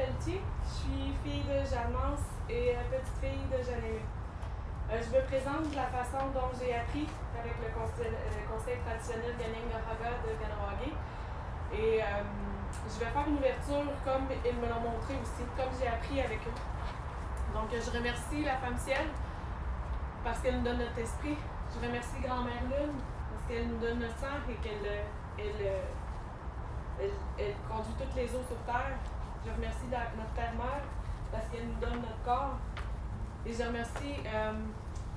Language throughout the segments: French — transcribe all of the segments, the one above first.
Pelletier. Je suis fille de Jeanne-Mance et petite fille de Jeanne-Aimée. Je me présente de la façon dont j'ai appris avec le conseil traditionnel Ganing-Gahaga de Kahnawake. Et je vais faire une ouverture comme ils me l'ont montré aussi, comme j'ai appris avec eux. Donc je remercie la Femme Ciel parce qu'elle nous donne notre esprit. Je remercie Grand-Mère Lune parce qu'elle nous donne notre sang et elle conduit toutes les eaux sur Terre. Je remercie notre Terre-Mère parce qu'elle nous donne notre corps. Et je remercie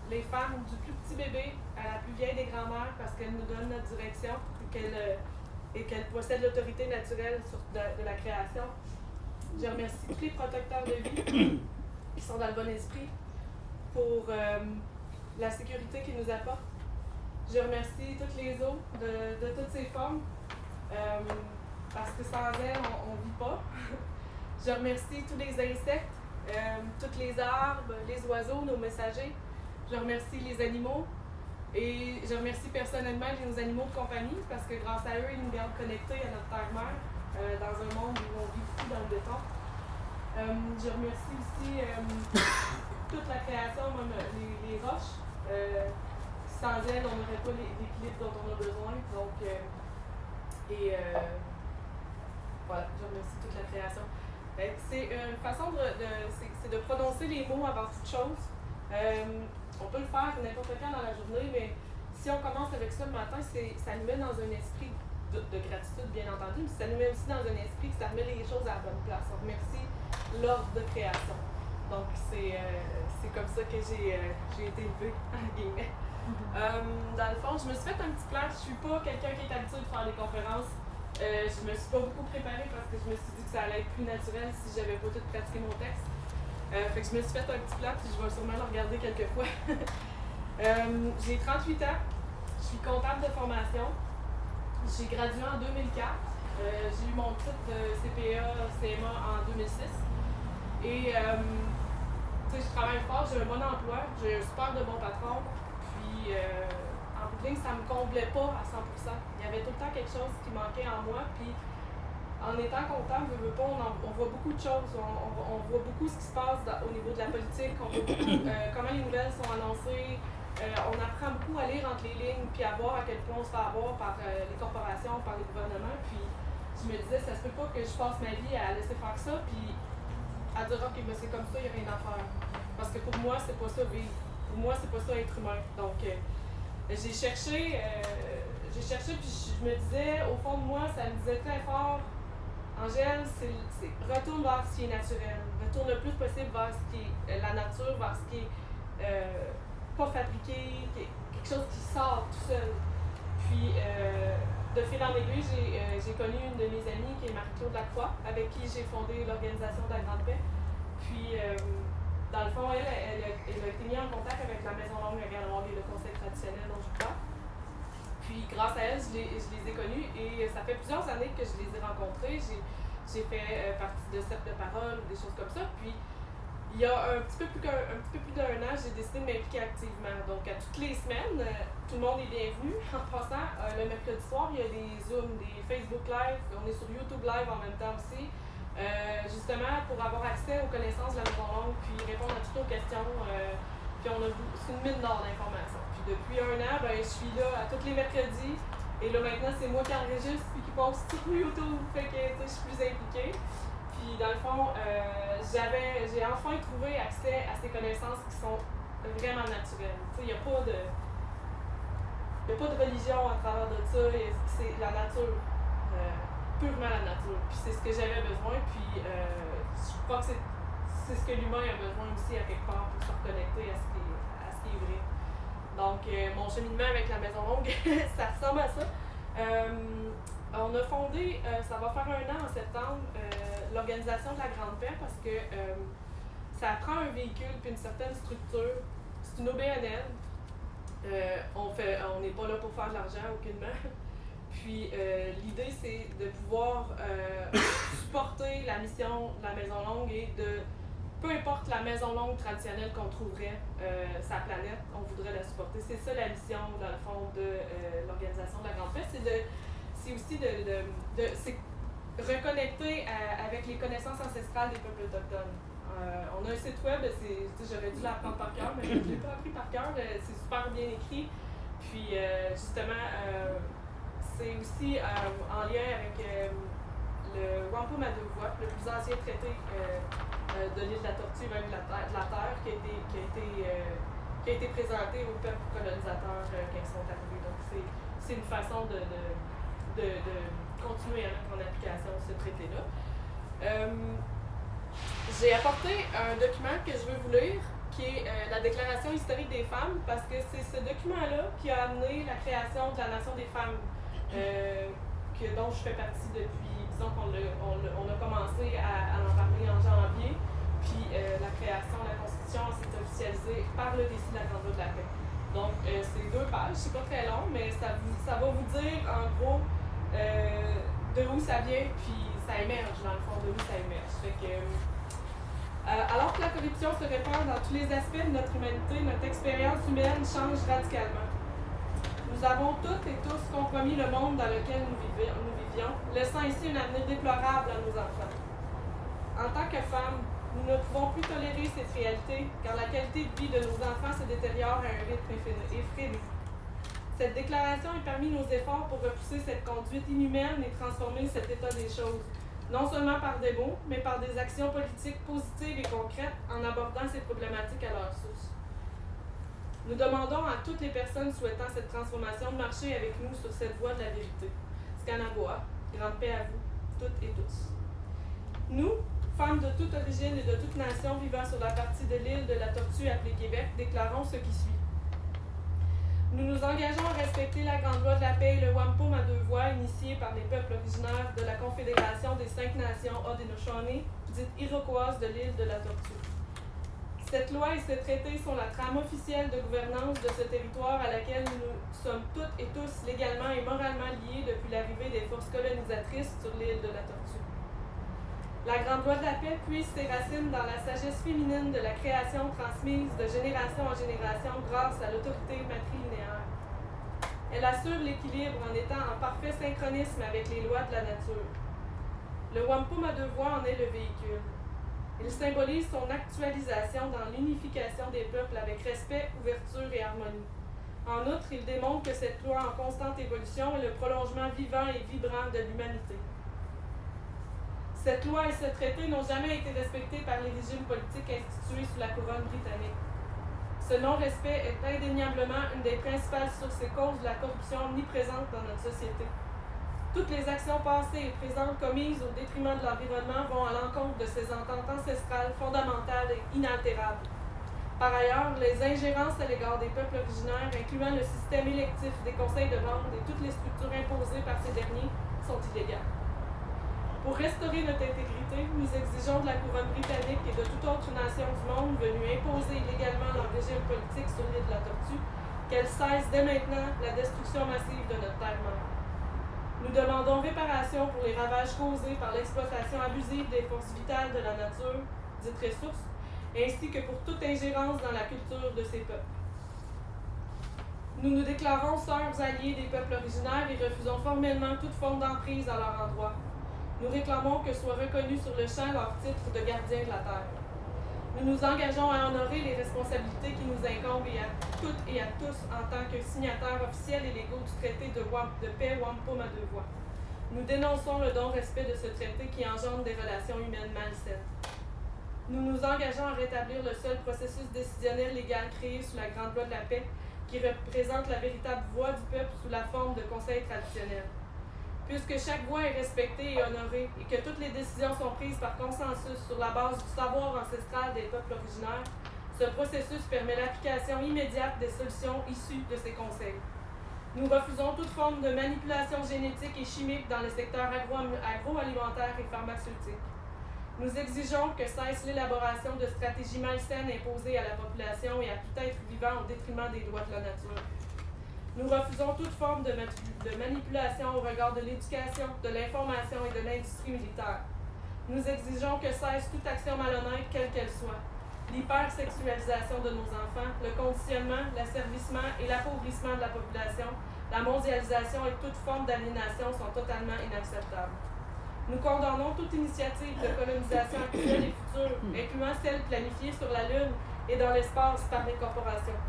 les femmes du plus petit bébé à la plus vieille des grands-mères parce qu'elles nous donnent notre direction et qu'elles possèdent l'autorité naturelle de la création. Je remercie tous les protecteurs de vie qui sont dans le bon esprit pour la sécurité qu'ils nous apportent. Je remercie toutes les eaux de toutes ces formes parce que sans elles, on ne vit pas. Je remercie tous les insectes, tous les arbres, les oiseaux, nos messagers. Je remercie les animaux et je remercie personnellement nos animaux de compagnie parce que grâce à eux, ils nous gardent connectés à notre terre-mère dans un monde où on vit beaucoup dans le béton. Je remercie aussi toute la création, même les roches. Sans elles, on n'aurait pas l'équilibre dont on a besoin. Donc, voilà, je remercie toute la création. C'est une façon c'est de prononcer les mots avant toute chose. On peut le faire n'importe quand dans la journée, mais si on commence avec ça le matin, ça nous met dans un esprit de gratitude, bien entendu, mais ça nous met aussi dans un esprit que ça remet les choses à la bonne place. On remercie l'ordre de création. Donc, c'est comme ça que j'ai été élevée, en guillemets. Dans le fond, je me suis fait un petit plan. Je suis pas quelqu'un qui est habitué de faire des conférences. Je me suis pas beaucoup préparée parce que je me suis dit que ça allait être plus naturel si j'avais pas tout pratiqué mon texte. Fait que je me suis fait un petit plan, puis je vais sûrement le regarder quelques fois. J'ai 38 ans, je suis comptable de formation. J'ai gradué en 2004. J'ai eu mon titre de CPA, CMA en 2006. Et je travaille fort, j'ai un bon emploi, j'ai un super de bon patron. Puis en bout de ligne, ça me comblait pas à 100%. Il y avait tout le temps quelque chose qui manquait en moi. Puis en étant comptable, on voit beaucoup de choses. On voit beaucoup ce qui se passe au niveau de la politique. On voit beaucoup comment les nouvelles sont annoncées. On apprend beaucoup à lire entre les lignes, puis à voir à quel point on se fait avoir par les corporations, par les gouvernements. Puis je me disais, ça se peut pas que je passe ma vie à laisser faire ça, puis à dire, OK, ben c'est comme ça, il n'y a rien à faire. Parce que pour moi, c'est pas ça vivre. Pour moi, c'est pas ça être humain. Donc, j'ai cherché, puis je me disais, au fond de moi, ça me disait très fort, Angèle, c'est retourne vers ce qui est naturel. Retourne le plus possible vers ce qui est la nature, vers ce qui est pas fabriqué, quelque chose qui sort tout seul. Puis, de fil en aiguille, j'ai connu une de mes amies qui est Marie-Claude Lacroix, avec qui j'ai fondé l'Organisation de la Grande Paix. Puis, dans le fond, elle a été mise en contact avec la Maison Longue à Kahnawake et le conseil traditionnel dont je vous parle. Puis grâce à elle, je les ai connus et ça fait plusieurs années que je les ai rencontrés. J'ai fait partie de cercles de parole, des choses comme ça. Puis il y a un petit peu plus d'un an, j'ai décidé de m'impliquer activement. Donc à toutes les semaines, tout le monde est bienvenu. En passant, le mercredi soir, il y a des Zooms, des Facebook Live, on est sur YouTube Live en même temps aussi. Justement pour avoir accès aux connaissances de la Maison Longue, puis répondre à toutes nos questions. Puis c'est une mine d'or d'informations. Puis depuis un an, je suis là à tous les mercredis. Et là maintenant, c'est moi qui enregistre puis qui poste sur YouTube. Fait que je suis plus impliquée. Puis dans le fond, j'ai enfin trouvé accès à ces connaissances qui sont vraiment naturelles. Il n'y a pas de religion à travers de ça. C'est la nature. Purement la nature. Puis c'est ce que j'avais besoin. Puis je crois que c'est ce que l'humain a besoin aussi à quelque part pour se reconnecter à ce qui est vrai. Donc, mon cheminement avec la Maison Longue, ça ressemble à ça. On a fondé, ça va faire 1 an en septembre, l'Organisation de la Grande Paix parce que ça prend un véhicule puis une certaine structure. C'est une OBNL. On n'est pas là pour faire de l'argent, aucunement. Puis l'idée, c'est de pouvoir supporter la mission de la Maison Longue et de, peu importe la Maison Longue traditionnelle qu'on trouverait sur la planète, on voudrait la supporter. C'est ça la mission, dans le fond, de l'Organisation de la Grande Paix. C'est aussi reconnecter avec les connaissances ancestrales des peuples autochtones. On a un site web, j'aurais dû l'apprendre par cœur, mais je ne l'ai pas appris par cœur, c'est super bien écrit. Puis justement, c'est aussi en lien avec le Wampum à deux voix, le plus ancien traité de l'île de la Tortue, même de la Terre, qui a été présenté aux peuples colonisateurs quand ils sont arrivés. Donc c'est une façon de continuer à mettre en application ce traité-là. J'ai apporté un document que je veux vous lire, qui est la Déclaration historique des femmes, parce que c'est ce document-là qui a amené la création de la Nation des femmes, dont je fais partie depuis, disons qu'on a commencé à en parler en janvier, puis la création de la Constitution s'est officialisée par le décret de la Grande Loi de la Paix. Donc, c'est 2 pages, c'est pas très long, mais ça va vous dire, en gros, de où ça vient, puis ça émerge, dans le fond, de où ça émerge. Fait que, alors que la corruption se répand dans tous les aspects de notre humanité, notre expérience humaine change radicalement. Nous avons toutes et tous compromis le monde dans lequel nous vivions, laissant ainsi un avenir déplorable à nos enfants. En tant que femmes, nous ne pouvons plus tolérer cette réalité, car la qualité de vie de nos enfants se détériore à un rythme effréné. Cette déclaration est parmi nos efforts pour repousser cette conduite inhumaine et transformer cet état des choses, non seulement par des mots, mais par des actions politiques positives et concrètes en abordant ces problématiques à leur source. Nous demandons à toutes les personnes souhaitant cette transformation de marcher avec nous sur cette voie de la vérité. Scanaboa, grande paix à vous, toutes et tous. Nous, femmes de toute origine et de toute nation vivant sur la partie de l'île de la Tortue appelée Québec, déclarons ce qui suit. Nous nous engageons à respecter la Grande Loi de la Paix et le Wampum à deux voix initié par les peuples originaires de la Confédération des 5 nations Haudenosaunee, dite iroquoise de l'île de la Tortue. Cette loi et ce traité sont la trame officielle de gouvernance de ce territoire à laquelle nous sommes toutes et tous légalement et moralement liés depuis l'arrivée des forces colonisatrices sur l'île de la Tortue. La Grande Loi de la Paix puise ses racines dans la sagesse féminine de la création transmise de génération en génération grâce à l'autorité matrilinéaire. Elle assure l'équilibre en étant en parfait synchronisme avec les lois de la nature. Le Wampum à deux voix en est le véhicule. Il symbolise son actualisation dans l'unification des peuples avec respect, ouverture et harmonie. En outre, il démontre que cette loi en constante évolution est le prolongement vivant et vibrant de l'humanité. Cette loi et ce traité n'ont jamais été respectés par les régimes politiques institués sous la couronne britannique. Ce non-respect est indéniablement une des principales sources et causes de la corruption omniprésente dans notre société. Toutes les actions passées et présentes commises au détriment de l'environnement vont à l'encontre de ces ententes ancestrales fondamentales et inaltérables. Par ailleurs, les ingérences à l'égard des peuples originaires, incluant le système électif des conseils de vente et toutes les structures imposées par ces derniers, sont illégales. Pour restaurer notre intégrité, nous exigeons de la couronne britannique et de toute autre nation du monde venue imposer illégalement leur régime politique sur l'île de la Tortue qu'elle cesse dès maintenant la destruction massive de notre terre mère. Nous demandons réparation pour les ravages causés par l'exploitation abusive des forces vitales de la nature, dites ressources, ainsi que pour toute ingérence dans la culture de ces peuples. Nous nous déclarons sœurs alliées des peuples originaires et refusons formellement toute forme d'emprise à leur endroit. Nous réclamons que soit reconnu sur le champ leur titre de gardien de la terre. Nous nous engageons à honorer les responsabilités qui nous incombent à toutes et à tous en tant que signataires officiels et légaux du traité de paix Wampum à deux voix. Nous dénonçons le non-respect de ce traité qui engendre des relations humaines malsaines. Nous nous engageons à rétablir le seul processus décisionnel légal créé sous la Grande Loi de la Paix qui représente la véritable voix du peuple sous la forme de conseils traditionnels. Puisque chaque voix est respectée et honorée et que toutes les décisions sont prises par consensus sur la base du savoir ancestral des peuples originaires, ce processus permet l'application immédiate des solutions issues de ces conseils. Nous refusons toute forme de manipulation génétique et chimique dans le secteur agroalimentaire et pharmaceutique. Nous exigeons que cesse l'élaboration de stratégies malsaines imposées à la population et à tout être vivant au détriment des lois de la nature. Nous refusons toute forme de manipulation au regard de l'éducation, de l'information et de l'industrie militaire. Nous exigeons que cesse toute action malhonnête, quelle qu'elle soit. L'hypersexualisation de nos enfants, le conditionnement, l'asservissement et l'appauvrissement de la population, la mondialisation et toute forme d'aliénation sont totalement inacceptables. Nous condamnons toute initiative de colonisation actuelle et future, incluant celle planifiée sur la Lune et dans l'espace par les corporations.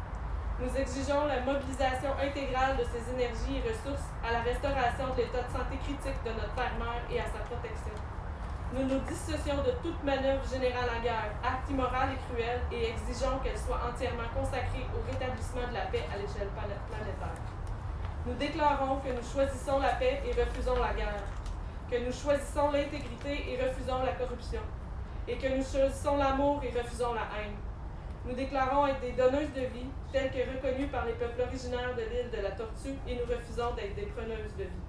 Nous exigeons la mobilisation intégrale de ces énergies et ressources à la restauration de l'état de santé critique de notre terre-mère et à sa protection. Nous nous dissocions de toute manœuvre générale en guerre, acte immoral et cruel, et exigeons qu'elle soit entièrement consacrée au rétablissement de la paix à l'échelle planétaire. Nous déclarons que nous choisissons la paix et refusons la guerre, que nous choisissons l'intégrité et refusons la corruption, et que nous choisissons l'amour et refusons la haine. Nous déclarons être des donneuses de vie, telles que reconnues par les peuples originaires de l'île de la Tortue, et nous refusons d'être des preneuses de vie.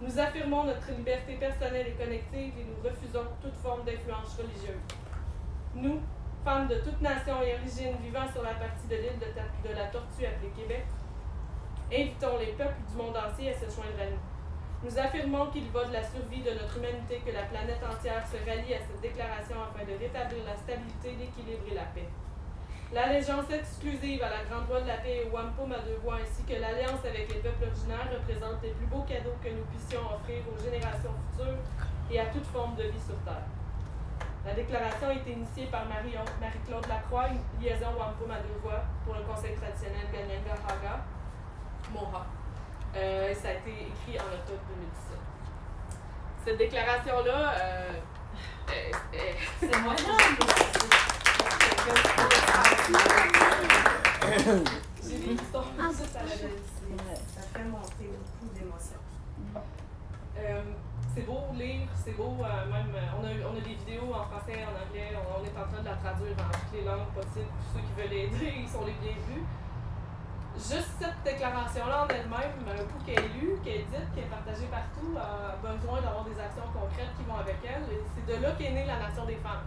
Nous affirmons notre liberté personnelle et collective et nous refusons toute forme d'influence religieuse. Nous, femmes de toute nation et origine vivant sur la partie de l'île de la Tortue appelée Québec, invitons les peuples du monde entier à se joindre à nous. Nous affirmons qu'il va de la survie de notre humanité que la planète entière se rallie à cette déclaration afin de rétablir la stabilité, l'équilibre et la paix. L'allégeance exclusive à la grande voie de la paix et au Wampum à deux voies, ainsi que l'alliance avec les peuples originaires représentent les plus beaux cadeaux que nous puissions offrir aux générations futures et à toute forme de vie sur Terre. La déclaration a été initiée par Marie-Claude Lacroix, une liaison Wampum à deux voies pour le conseil traditionnel Kanien'kehá:ka Mohawk. Ça a été écrit en octobre 2017. Cette déclaration-là, c'est moi. J'ai des histoires juste à la belle. Ça fait monter beaucoup d'émotions. C'est beau lire, c'est beau même. On a des vidéos en français, en anglais, on est en train de la traduire dans toutes les langues possibles. Ceux qui veulent aider, ils sont les bienvenus. Juste cette déclaration-là en elle-même, un coup qu'elle est lue, qu'elle est dite, qu'elle est partagée partout, a besoin d'avoir des actions concrètes qui vont avec elle. Et c'est de là qu'est née la Nation des femmes.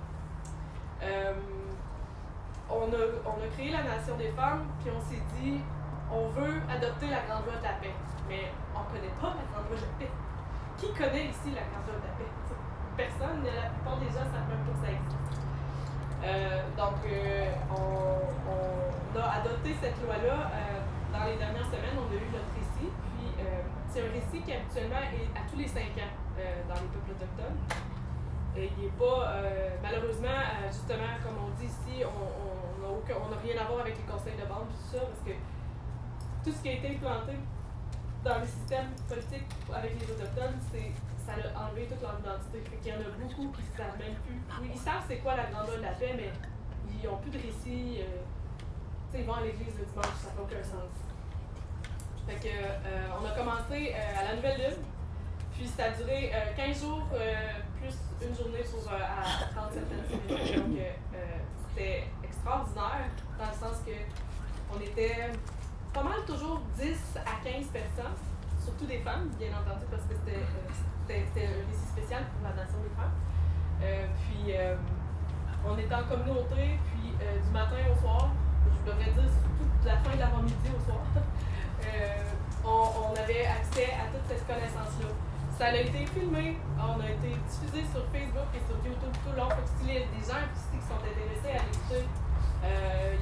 On a créé la Nation des femmes, puis on s'est dit, on veut adopter la Grande Loi de la paix. Mais on ne connaît pas la Grande Loi de la paix. Qui connaît ici la Grande Loi de la paix? Personne, la plupart des gens savent même pas que ça existe. On a adopté cette loi-là dans les dernières semaines. On a eu notre récit. Puis, c'est un récit qui habituellement est à tous les 5 ans dans les peuples autochtones. Il n'est pas, malheureusement, justement, comme on dit ici, on n'a rien à voir avec les conseils de bande, tout ça, parce que tout ce qui a été implanté dans le système politique avec les Autochtones, ça a enlevé toute leur identité. Fait qu'il y en a beaucoup qui ne savent même plus. Oui, ils savent c'est quoi la grande loi de la paix, mais ils n'ont plus de récit. Ils vont à l'église le dimanche, ça n'a aucun sens. Fait que, on a commencé à la Nouvelle Lune, puis ça a duré 15 jours plus une journée pour apprendre certaines cérémonies. Donc, c'était extraordinaire, dans le sens que on était pas mal toujours 10 à 15 personnes, surtout des femmes, bien entendu, parce que c'était un récit spécial pour la Nation des femmes. On était en communauté, puis du matin au soir, je devrais dire surtout de la fin de l'avant-midi au soir, on avait accès à toute cette connaissance-là. Ça a été filmé, on a été diffusé sur Facebook et sur YouTube tout le long. S'il y a des gens ici qui sont intéressés à l'écouter,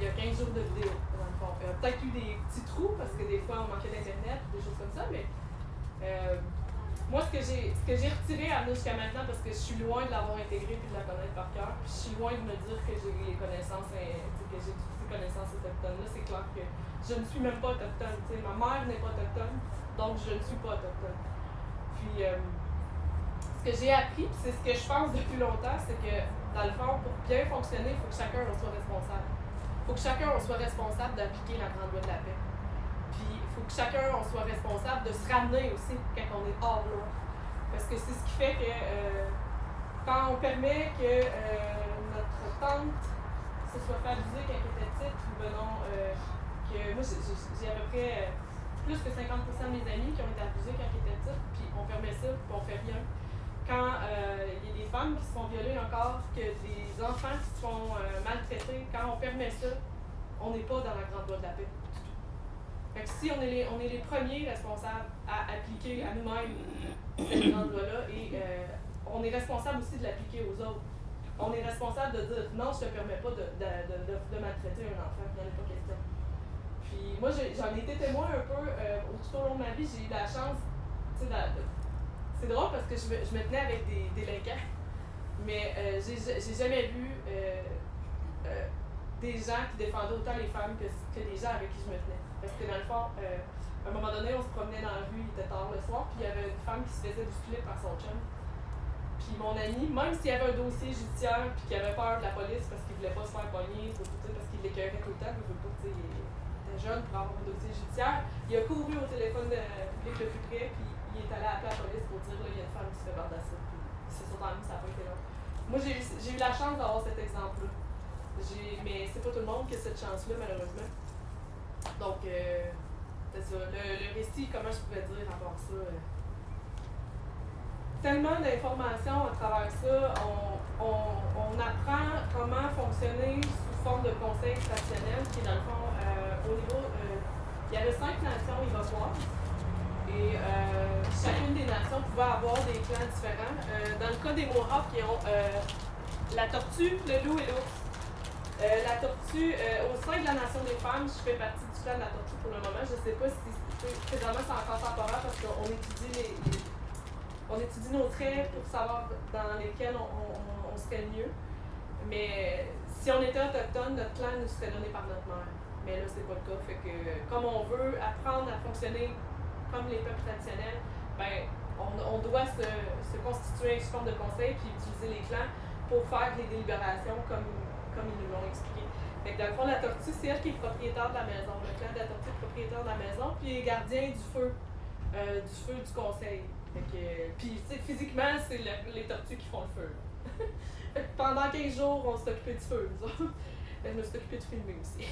il y a 15 jours de vidéo, dans le fond. Peut-être eu des petits trous parce que des fois on manquait d'internet, des choses comme ça, mais moi ce que j'ai retiré à venir jusqu'à maintenant, parce que je suis loin de l'avoir intégré puis de la connaître par cœur, puis je suis loin de me dire que j'ai les connaissances, que j'ai toutes ces connaissances autochtones-là, c'est clair que je ne suis même pas autochtone. Ma mère n'est pas autochtone, donc je ne suis pas autochtone. Puis, ce que j'ai appris, puis c'est ce que je pense depuis longtemps, c'est que, dans le fond, pour bien fonctionner, il faut que chacun en soit responsable. Il faut que chacun en soit responsable d'appliquer la grande loi de la paix. Puis, il faut que chacun en soit responsable de se ramener aussi quand on est hors loi. Parce que c'est ce qui fait que, quand on permet que notre tante se soit fait abuser quand elle était petite, ou que moi, j'ai à peu près plus que 50% de mes amis qui ont été abusés quand ils étaient petites, puis on permet ça, puis on fait rien. Quand il y a des femmes qui se font violer encore, que des enfants qui se font maltraiter, quand on permet ça, on n'est pas dans la grande loi de la paix. Fait que si on est les premiers responsables à appliquer à nous-mêmes cette grande loi-là, et on est responsable aussi de l'appliquer aux autres. On est responsable de dire non, je ne te permets pas de maltraiter un enfant, il n'y en a pas question. Puis moi, j'en ai été témoin un peu tout au long de ma vie. J'ai eu la chance, c'est c'est drôle parce que je me tenais avec des délinquants, mais j'ai jamais vu des gens qui défendaient autant les femmes que les gens avec qui je me tenais. Parce que dans le fond, à un moment donné, on se promenait dans la rue, il était tard le soir, puis il y avait une femme qui se faisait bousculer par son chum. Puis mon ami, même s'il y avait un dossier judiciaire, puis qu'il avait peur de la police parce qu'il voulait pas se faire pogner, parce qu'il l'écœurait tout le temps, il était jeune pour avoir un dossier judiciaire, il a couru au téléphone public le plus près, puis il est allé appeler la police pour dire là, il y a une femme qui se fait bardasser. Puis il s'est sauté en lui, ça n'a pas été long. Moi, j'ai eu la chance d'avoir cet exemple-là. Mais c'est pas tout le monde qui a cette chance-là, malheureusement. Donc, c'est ça. Le récit, comment je pouvais dire à part ça? Tellement d'informations à travers ça. On apprend comment fonctionner sous forme de conseil traditionnel, qui est dans le fond, au niveau. Il y avait 5 nations iroquoises. Et chacune des nations pouvait avoir des clans différents. Dans le cas des Mohawks, qui ont la tortue, le loup et l'ours. La tortue, au sein de la nation des femmes, je fais partie du clan de la tortue pour le moment. Je ne sais pas si présentement c'est encore temporaire parce qu'on étudie on étudie nos traits pour savoir dans lesquels on serait le mieux. Mais si on était autochtone, notre clan nous serait donné par notre mère. Mais là, c'est pas le cas. Fait que comme on veut apprendre à fonctionner comme les peuples traditionnels, ben, on doit se constituer sous forme de conseil puis utiliser les clans pour faire des délibérations comme ils nous l'ont expliqué. Fait que dans le fond, la tortue, c'est elle qui est propriétaire de la maison. Le clan de la tortue est propriétaire de la maison, puis est gardien du feu du conseil. Fait que, puis, tu sais, physiquement, c'est les tortues qui font le feu. Fait que pendant 15 jours, on s'est occupé du feu, nous autres. Je me suis occupée de filmer aussi.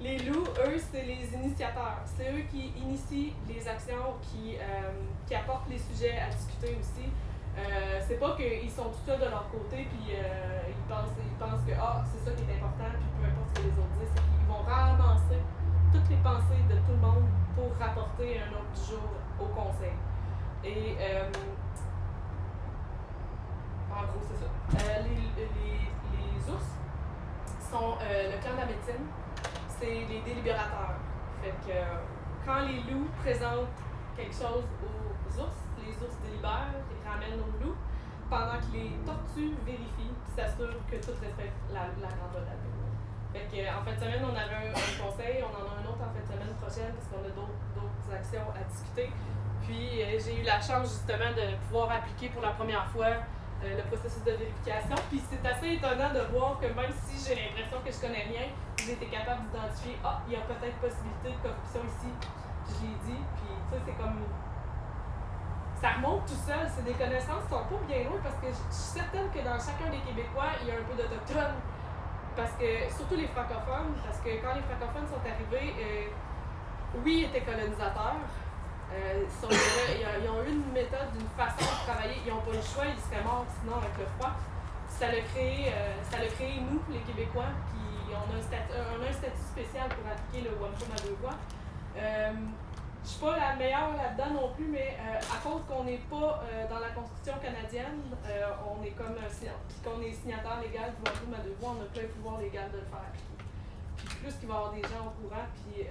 Les loups, eux, c'est les initiateurs. C'est eux qui initient les actions, qui apportent les sujets à discuter aussi. C'est pas qu'ils sont tout seuls de leur côté, puis ils pensent que c'est ça qui est important, puis peu importe ce que les autres disent, c'est qu'ils vont ramasser toutes les pensées de tout le monde pour rapporter un ordre du jour au conseil. Et en gros, c'est ça. Les ours sont le clan de la médecine, c'est les délibérateurs. Fait que quand les loups présentent quelque chose aux ours, les ours délibèrent et ramènent aux loups, pendant que les tortues vérifient et s'assurent que tout respecte la grandeur de la paix. Fait que, en fin de semaine, on avait un conseil, on en a un autre en fin de semaine prochaine parce qu'on a d'autres actions à discuter. Puis j'ai eu la chance justement de pouvoir appliquer pour la première fois le processus de vérification. Puis c'est assez étonnant de voir que même si j'ai l'impression que je connais rien, j'ai été capable d'identifier il y a peut-être possibilité de corruption ici. Je l'ai dit, puis tu sais, c'est comme. Ça remonte tout seul, c'est des connaissances qui sont pas bien loin parce que je suis certaine que dans chacun des Québécois, il y a un peu d'autochtones. Parce que, surtout les francophones, parce que quand les francophones sont arrivés, oui, ils étaient colonisateurs. Ils ont eu une méthode, une façon de travailler. Ils n'ont pas eu le choix, ils seraient morts sinon avec le froid. Ça l'a créé nous, les Québécois, qui on a un statut spécial pour appliquer le wampum à 2 voix. Je suis pas la meilleure là-dedans non plus, mais à cause qu'on n'est pas dans la Constitution canadienne, on est comme puis qu'on est signataire légal du wampum à 2 voix, on a plein de pouvoir légal de le faire appliquer. Puis plus qu'il va y avoir des gens au courant, puis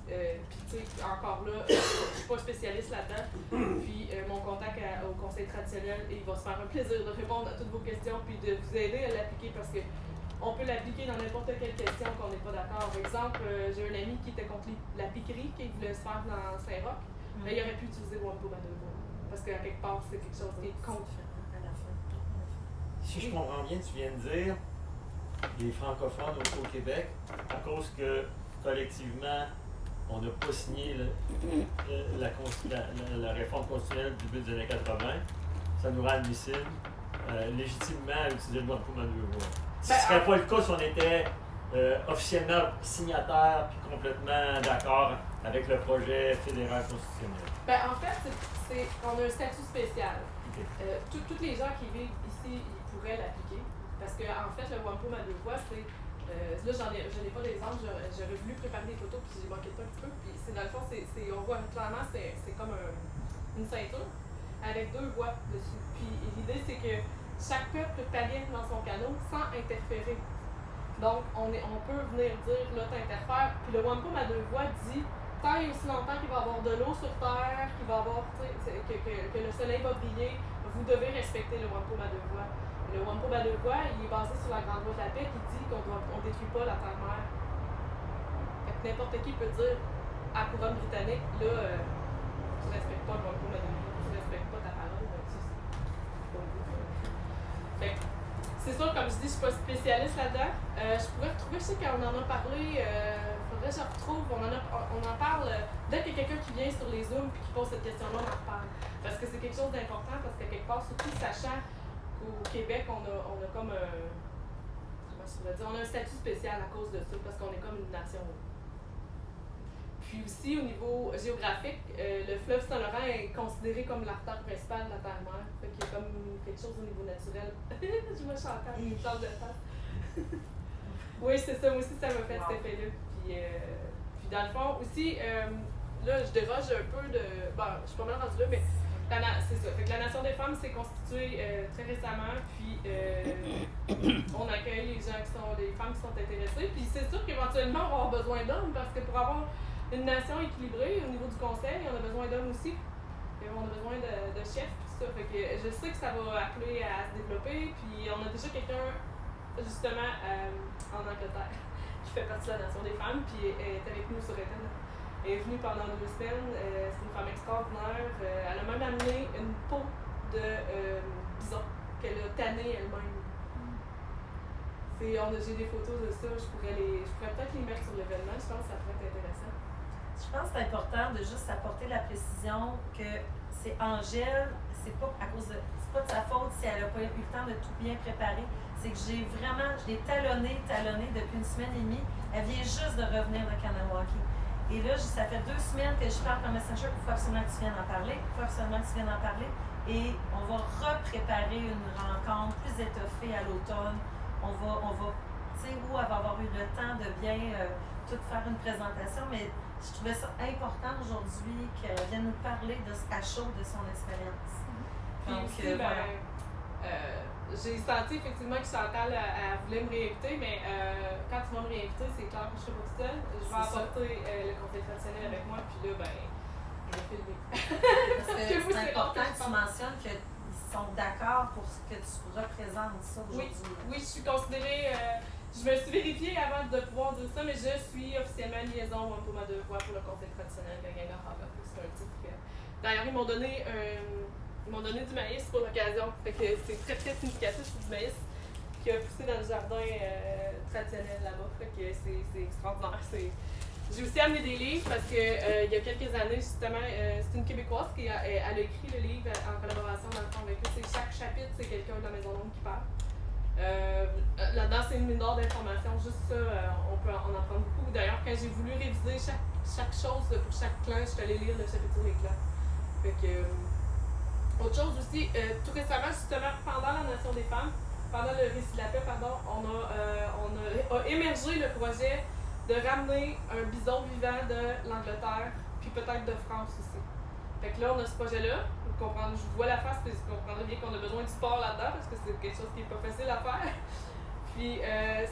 tu sais, encore là, je suis pas spécialiste là-dedans. Puis mon contact au conseil traditionnel, il va se faire un plaisir de répondre à toutes vos questions puis de vous aider à l'appliquer parce que on peut l'appliquer dans n'importe quelle question qu'on n'est pas d'accord. Par exemple, j'ai un ami qui était contre la piquerie, qui voulait se faire dans Saint-Roch. Mais il aurait pu utiliser le wampum à 2 voix. Parce qu'à quelque part, c'est quelque chose qui est contre. À la fin. Si je comprends bien, tu viens de dire les francophones au Québec, à cause que collectivement, on n'a pas signé la réforme constitutionnelle du début des années 80, ça nous rend admissible légitimement à utiliser le wampum à 2 voix. Ce ne serait pas le cas si on était officiellement signataire puis complètement d'accord avec le projet fédéral constitutionnel. En fait, on a un statut spécial. Okay. Tous les gens qui vivent ici, ils pourraient l'appliquer. Parce qu'en fait, le wampum à 2 voix, c'est. Là, je n'ai pas d'exemple, j'aurais voulu préparer des photos, puis j'ai manqué de temps un petit peu. Puis dans le fond, on voit clairement, c'est comme une ceinture avec 2 voies dessus. Puis l'idée, c'est que chaque peuple palliait dans son canot sans interférer. Donc, on peut venir dire, là, t'interfères. Puis le wampum à 2 voix dit, tant et aussi longtemps qu'il va y avoir de l'eau sur Terre, qu'il va y avoir, que le soleil va briller, vous devez respecter le Wampum à 2 voies. Le Wampum à 2 voies, il est basé sur la Grande Loi de la Paix qui dit qu'on ne détruit pas la terre-mère. N'importe qui peut dire à la couronne britannique, là, tu respectes pas le Wampum à 2 voies, tu respectes pas ta parole, fait que, c'est sûr, comme je dis, je suis pas spécialiste là-dedans. Je pourrais retrouver, je sais qu'on en a parlé, faudrait que je retrouve, on en parle, dès qu'il y a quelqu'un qui vient sur les Zooms et qui pose cette question-là, on en reparle. Parce que c'est quelque chose d'important, parce que quelque part, surtout sachant qu'au Québec, on a comme comment je pourrais dire, on a un statut spécial à cause de ça, parce qu'on est comme une nation. Puis aussi, au niveau géographique, le fleuve Saint-Laurent est considéré comme l'artère principale de la Terre-Mère. Fait qu'il y a comme quelque chose au niveau naturel. Je me chante quand je change de temps. Oui, c'est ça. Moi aussi, ça m'a fait cet effet-là. Puis dans le fond, aussi, là, je déroge un peu de... Bon, je suis pas mal rendue là, mais c'est ça. Fait que la Nation des femmes s'est constituée très récemment, puis on accueille les gens qui sont... les femmes qui sont intéressées. Puis c'est sûr qu'éventuellement, on va avoir besoin d'hommes, parce que pour avoir une nation équilibrée au niveau du conseil, on a besoin d'hommes aussi. Et on a besoin de chefs, tout ça. Fait que je sais que ça va appeler à se développer. Puis on a déjà quelqu'un, justement, en Angleterre, qui fait partie de la Nation des femmes, puis elle est avec nous sur Internet. Elle est venue pendant 2 semaines. C'est une femme extraordinaire. Elle a même amené une peau de bison qu'elle a tannée elle-même. J'ai des photos de ça. Je pourrais peut-être les mettre sur l'événement. Je pense que ça pourrait être intéressant. Je pense que c'est important de juste apporter la précision que c'est Angèle, c'est pas de sa faute si elle n'a pas eu le temps de tout bien préparer. C'est que je l'ai talonnée depuis 1 semaine et demie. Elle vient juste de revenir de Kanawaki. Et là, ça fait 2 semaines que je parle par Messenger, il faut absolument que tu viennes en parler. Et on va repréparer une rencontre plus étoffée à l'automne. On va tu sais, où elle va avoir eu le temps de bien tout faire une présentation, mais je trouvais ça important aujourd'hui qu'elle vienne nous parler à chaud de son expérience. Donc, aussi, voilà. J'ai senti effectivement que Chantal elle voulait me réinviter, mais quand tu vas me réinviter, c'est clair que je serai pas toute seule. Je vais apporter le conseil traditionnel avec moi, puis là, je vais filmer. Parce que c'est important que tu mentionnes qu'ils sont d'accord pour ce que tu représentes ça aujourd'hui. Oui, je suis considérée... je me suis vérifiée avant de pouvoir dire ça, mais je suis officiellement liaison Wampum à 2 voies pour le conseil traditionnel de Kanawaki. C'est un titre que... D'ailleurs, ils m'ont donné du maïs pour l'occasion. Fait que c'est très très significatif, c'est du maïs qui a poussé dans le jardin traditionnel là-bas. Fait que c'est extraordinaire. J'ai aussi amené des livres parce que il y a quelques années, justement, c'est une Québécoise qui elle a écrit le livre en collaboration dans le fond avec eux. Chaque chapitre, c'est quelqu'un de la Maison Longue qui parle. Là-dedans, c'est une mine d'or d'informations. Juste ça, on peut en apprendre beaucoup. D'ailleurs, quand j'ai voulu réviser chaque chose pour chaque clan, je suis allée lire le chapitre sur les clans. Fait que, autre chose aussi, tout récemment, justement, pendant la Nation des femmes, pendant le Récit de la paix, on a émergé le projet de ramener un bison vivant de l'Angleterre, puis peut-être de France aussi. Fait que là, on a ce projet-là. Je vous vois la face, puis vous comprendrez bien qu'on a besoin du sport là-dedans, parce que c'est quelque chose qui n'est pas facile à faire. Puis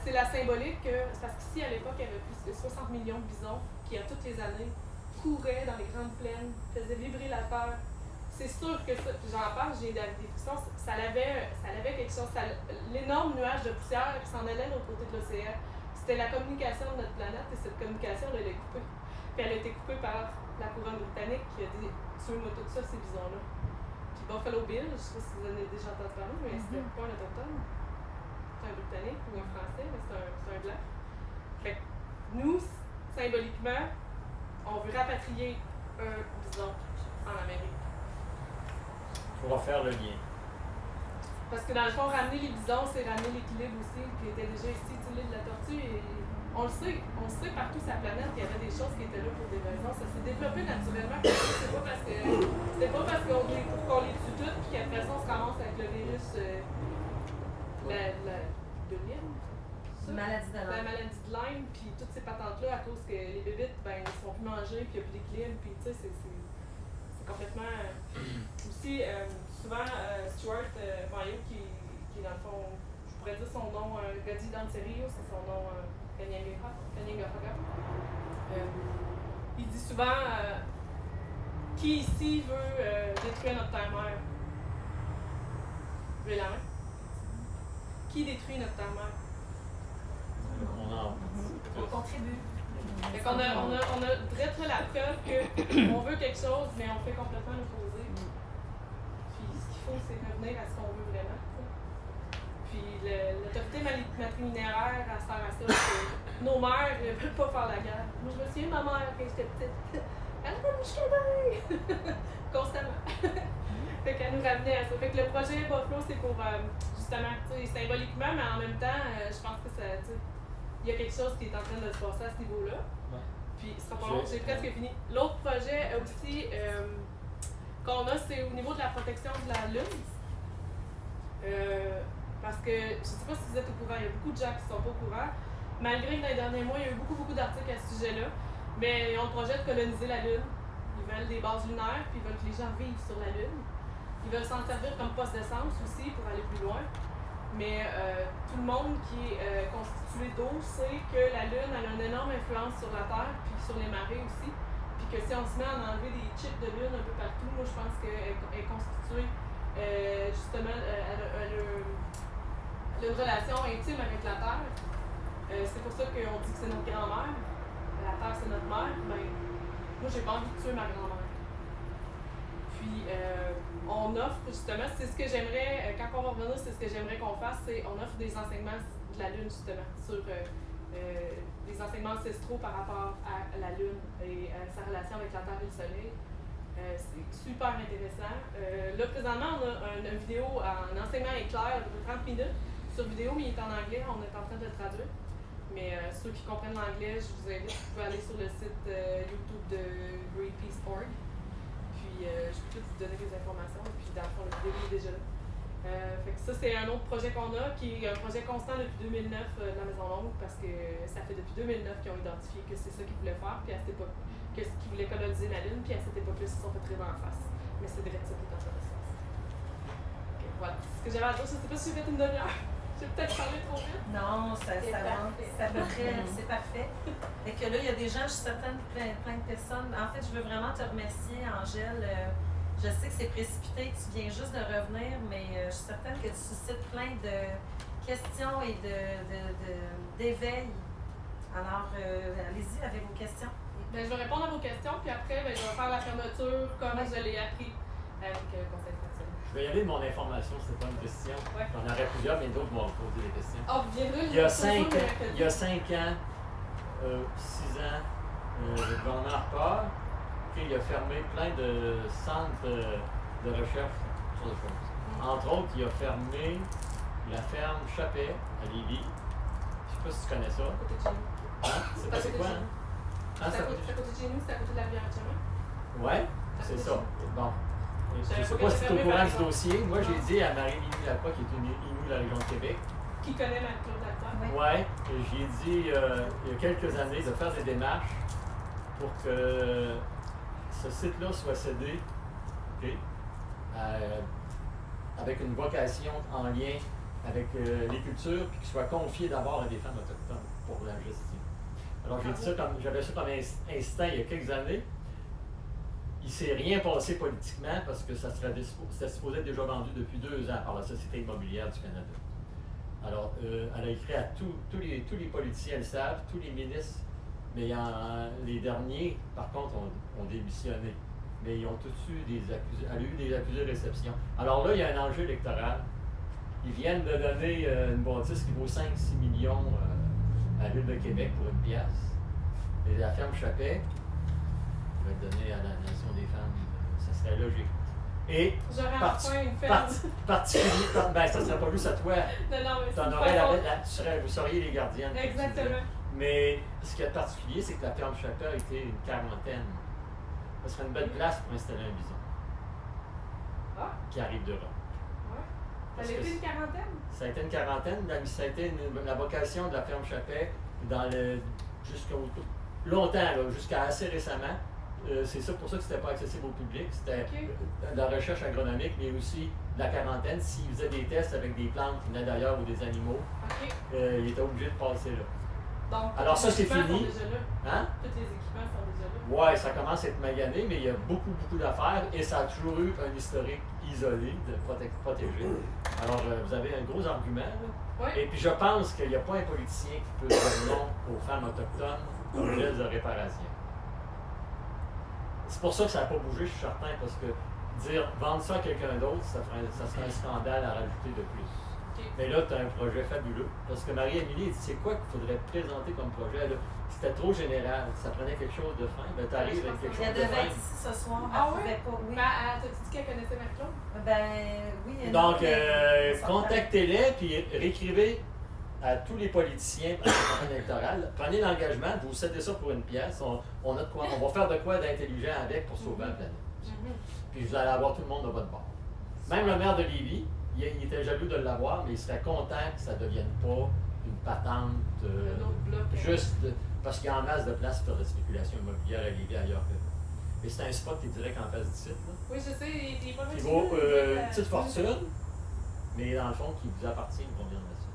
c'est la symbolique, parce qu'ici, à l'époque, il y avait plus de 60 millions de bisons qui, à toutes les années, couraient dans les grandes plaines, faisaient vibrer la terre. C'est sûr que ça, puis j'en parle, j'ai des frissons, ça avait quelque chose, l'énorme nuage de poussière qui s'en allait de l'autre côté de l'océan. C'était la communication de notre planète, et cette communication, elle est coupée. Puis elle a été coupée par la couronne britannique qui a dit « Tuez-moi tout ça, ces bisons-là ». Puis Buffalo Bill, je sais pas si vous en avez déjà entendu parler, mais c'était pas un autochtone. C'est un Britannique ou un Français, mais c'est un blanc. Fait que nous, symboliquement, on veut rapatrier un bison en Amérique. Pour faire le lien. Parce que dans le fond, ramener les bisons, c'est ramener l'équilibre aussi, qui était déjà ici, l'île de la Tortue. Et on le sait partout sur la planète qu'il y avait des choses qui étaient là pour des raisons. Ça s'est développé naturellement. C'est pas parce qu'on les tue toutes, puis qu'après ça, on se ramasse avec le virus de Lyme. Maladie de Lyme. La maladie de Lyme, puis toutes ces patentes-là, à cause que les bébites, ils se font plus manger, puis il n'y a plus d'équilibre, puis tu sais, c'est complètement. Aussi, souvent, Stuart Mayo, qui dans le fond, je pourrais dire son nom, Gadi Danserio, c'est son nom Kanyengahaga. il dit souvent qui ici veut détruire notre terre-mère? Levez la main. Qui détruit notre terre-mère? On contribue. Fait qu'on a direct là la preuve qu'on veut quelque chose, mais on fait complètement l'opposé. Puis ce qu'il faut, c'est revenir à ce qu'on veut vraiment. Puis l'autorité matrilinéaire, elle sert à ça. Nos mères ne veulent pas faire la guerre. Moi, je me souviens de ma mère quand j'étais petite. Elle a me chicaner! Constamment. Fait qu'elle nous ramenait à ça. Fait que le projet Buffalo, c'est pour justement, symboliquement, mais en même temps, je pense que ça. Il y a quelque chose qui est en train de se passer à ce niveau-là. Ouais. Puis, ce sera pas long, j'ai presque fini. L'autre projet aussi qu'on a, c'est au niveau de la protection de la lune. Parce que, je ne sais pas si vous êtes au courant, il y a beaucoup de gens qui ne sont pas au courant. Malgré que dans les derniers mois, il y a eu beaucoup d'articles à ce sujet-là. Mais ils ont le projet de coloniser la Lune. Ils veulent des bases lunaires, puis ils veulent que les gens vivent sur la Lune. Ils veulent s'en servir comme poste d'essence aussi pour aller plus loin. Mais tout le monde qui est constitué d'eau sait que la Lune a une énorme influence sur la Terre, puis sur les marées aussi. Puis que si on se met à enlever des chips de Lune un peu partout, moi je pense qu'elle est constituée justement, elle a une relation intime avec la Terre. C'est pour ça qu'on dit que c'est notre grand-mère. La Terre, c'est notre mère. Ben, moi, j'ai pas envie de tuer ma grand-mère. Puis, on offre justement, c'est ce que j'aimerais, quand on va revenir, c'est ce que j'aimerais qu'on fasse, c'est on offre des enseignements de la Lune, justement, sur des enseignements ancestraux par rapport à la Lune et à sa relation avec la Terre et le Soleil. C'est super intéressant. Là, présentement, on a une vidéo, un enseignement éclair de 30 minutes sur vidéo, mais il est en anglais, on est en train de le traduire. Mais ceux qui comprennent l'anglais, je vous invite, vous pouvez aller sur le site YouTube de Greenpeace.org. Puis je peux tout vous donner des informations. Puis dans le fond, le vidéo est déjà là. Fait que ça, c'est un autre projet qu'on a, qui est un projet constant depuis 2009 de la Maison Longue, parce que ça fait depuis 2009 qu'ils ont identifié que c'est ça qu'ils voulaient faire, puis à cette époque, qu'ils voulaient coloniser la Lune, puis à cette époque-là, ils se sont fait très en face. Mais c'est direct ça qui est en train de se passer. Ok, voilà. C'est ce que j'avais à dire. Je sais pas si j'ai fait une demi-heure. J'ai peut-être parlé trop vite. Non, ça à peu près, c'est parfait. Et que là, il y a des gens, je suis certaine, plein de personnes. En fait, je veux vraiment te remercier, Angèle. Je sais que c'est précipité, que tu viens juste de revenir, mais je suis certaine que tu suscites plein de questions et d'éveil. Alors, allez-y avec vos questions. Ben, je vais répondre à vos questions, puis après, ben, je vais faire la fermeture comme je l'ai appris avec le conseil fractionnel. Je vais y aller de mon information, c'est pas une question. Ouais. J'en aurais plusieurs, mais d'autres vont me poser des questions. Ah, vous viendrez Il y a 5 ans, 6 ans, le gouvernement Harper, il a fermé plein de centres de recherche sur des choses. Entre autres, il a fermé la ferme Chappet à Lévis. Je sais pas si tu connais ça. À côté de chez nous. Hein? C'est pas c'est quoi? Hein? C'est à côté de chez nous, c'est à côté de la rivière Chemin. Ouais, c'est ça. Bon. Je ne sais J'avais pas si tu es au courant du fermé, dossier. Moi, j'ai dit à Marie-Lily Lacroix, qui est une Inou de la région de Québec, Qui connaît ma Claude Lacroix? Oui. j'ai dit il y a quelques années de faire des démarches pour que ce site-là soit cédé, okay, avec une vocation en lien avec les cultures, puis qu'il soit confié d'abord à des femmes autochtones pour la gestion. Alors j'ai dit ça comme j'avais ça comme instinct il y a quelques années. Il ne s'est rien passé politiquement parce que c'était supposé être déjà vendu depuis 2 ans par la Société immobilière du Canada. Alors, elle a écrit à tous les politiciens, le savent, tous les ministres, mais les derniers, par contre, ont démissionné. Mais ils ont tous eu elle a eu des accusés-réceptions. Alors là, il y a un enjeu électoral. Ils viennent de donner une bâtisse qui vaut 5-6 millions à l'île de Québec pour une pièce. Et la ferme Chappet va être donnée à la Nation des femmes. Ça serait logique. Et particulier, ben ça serait pas juste à toi. Vous seriez les gardiennes. Exactement. Mais ce qui est particulier, c'est que la ferme Chappet a été une quarantaine. Ça serait une belle place pour installer un bison. Qui arrive d'Europe. Ça a été une quarantaine? Ça a été une quarantaine. Ça a été la vocation de la ferme Chappet longtemps, jusqu'à assez récemment. C'est ça pour ça que c'était pas accessible au public. C'était de la recherche agronomique, mais aussi de la quarantaine. S'ils faisaient des tests avec des plantes qui venaient d'ailleurs ou des animaux, ils étaient obligés de passer là. Donc, Alors ça, c'est tous les équipements fini. sont déjà là. Hein? Tous les équipements sont déjà là. Ouais, ça commence à être magané, mais il y a beaucoup d'affaires et ça a toujours eu un historique isolé, protégé. Alors, vous avez un gros argument. Là. Ouais. Et puis, je pense qu'il n'y a pas un politicien qui peut dire non aux femmes autochtones aux gestes de réparation. C'est pour ça que ça n'a pas bougé, je suis certain, parce que dire vendre ça à quelqu'un d'autre, ça serait un scandale à rajouter de plus. Ok. Mais là, tu as un projet fabuleux. Parce que Marie-Émilie dit c'est quoi qu'il faudrait présenter comme projet? Là, c'était trop général, ça prenait quelque chose de fin. Ben, tu arrives avec quelque chose Elle de devait fin. être ici ce soir, Ah elle oui? pouvait pas, oui. Mais t'as-tu dit qu'elle connaissait Marie-Claude? Ben oui. Donc, non, contactez-les, puis réécrivez à tous les politiciens à la campagne électorale. Prenez l'engagement, vous cédez ça pour une pièce. On a de quoi, on va faire de quoi d'intelligent avec pour sauver la planète. Puis vous allez avoir tout le monde de votre bord. Même le maire de Lévis, il était jaloux de l'avoir, mais il serait content que ça ne devienne pas une patente Un autre bloc. juste parce qu'il y a en masse de place pour faire de spéculation immobilière à Lévis ailleurs que. Mais c'est un spot qui est direct en face du site. Là. Oui, je sais, il est pas mal. Qui vaut une petite fortune, mais dans le fond, qui vous appartient, il convient de ça.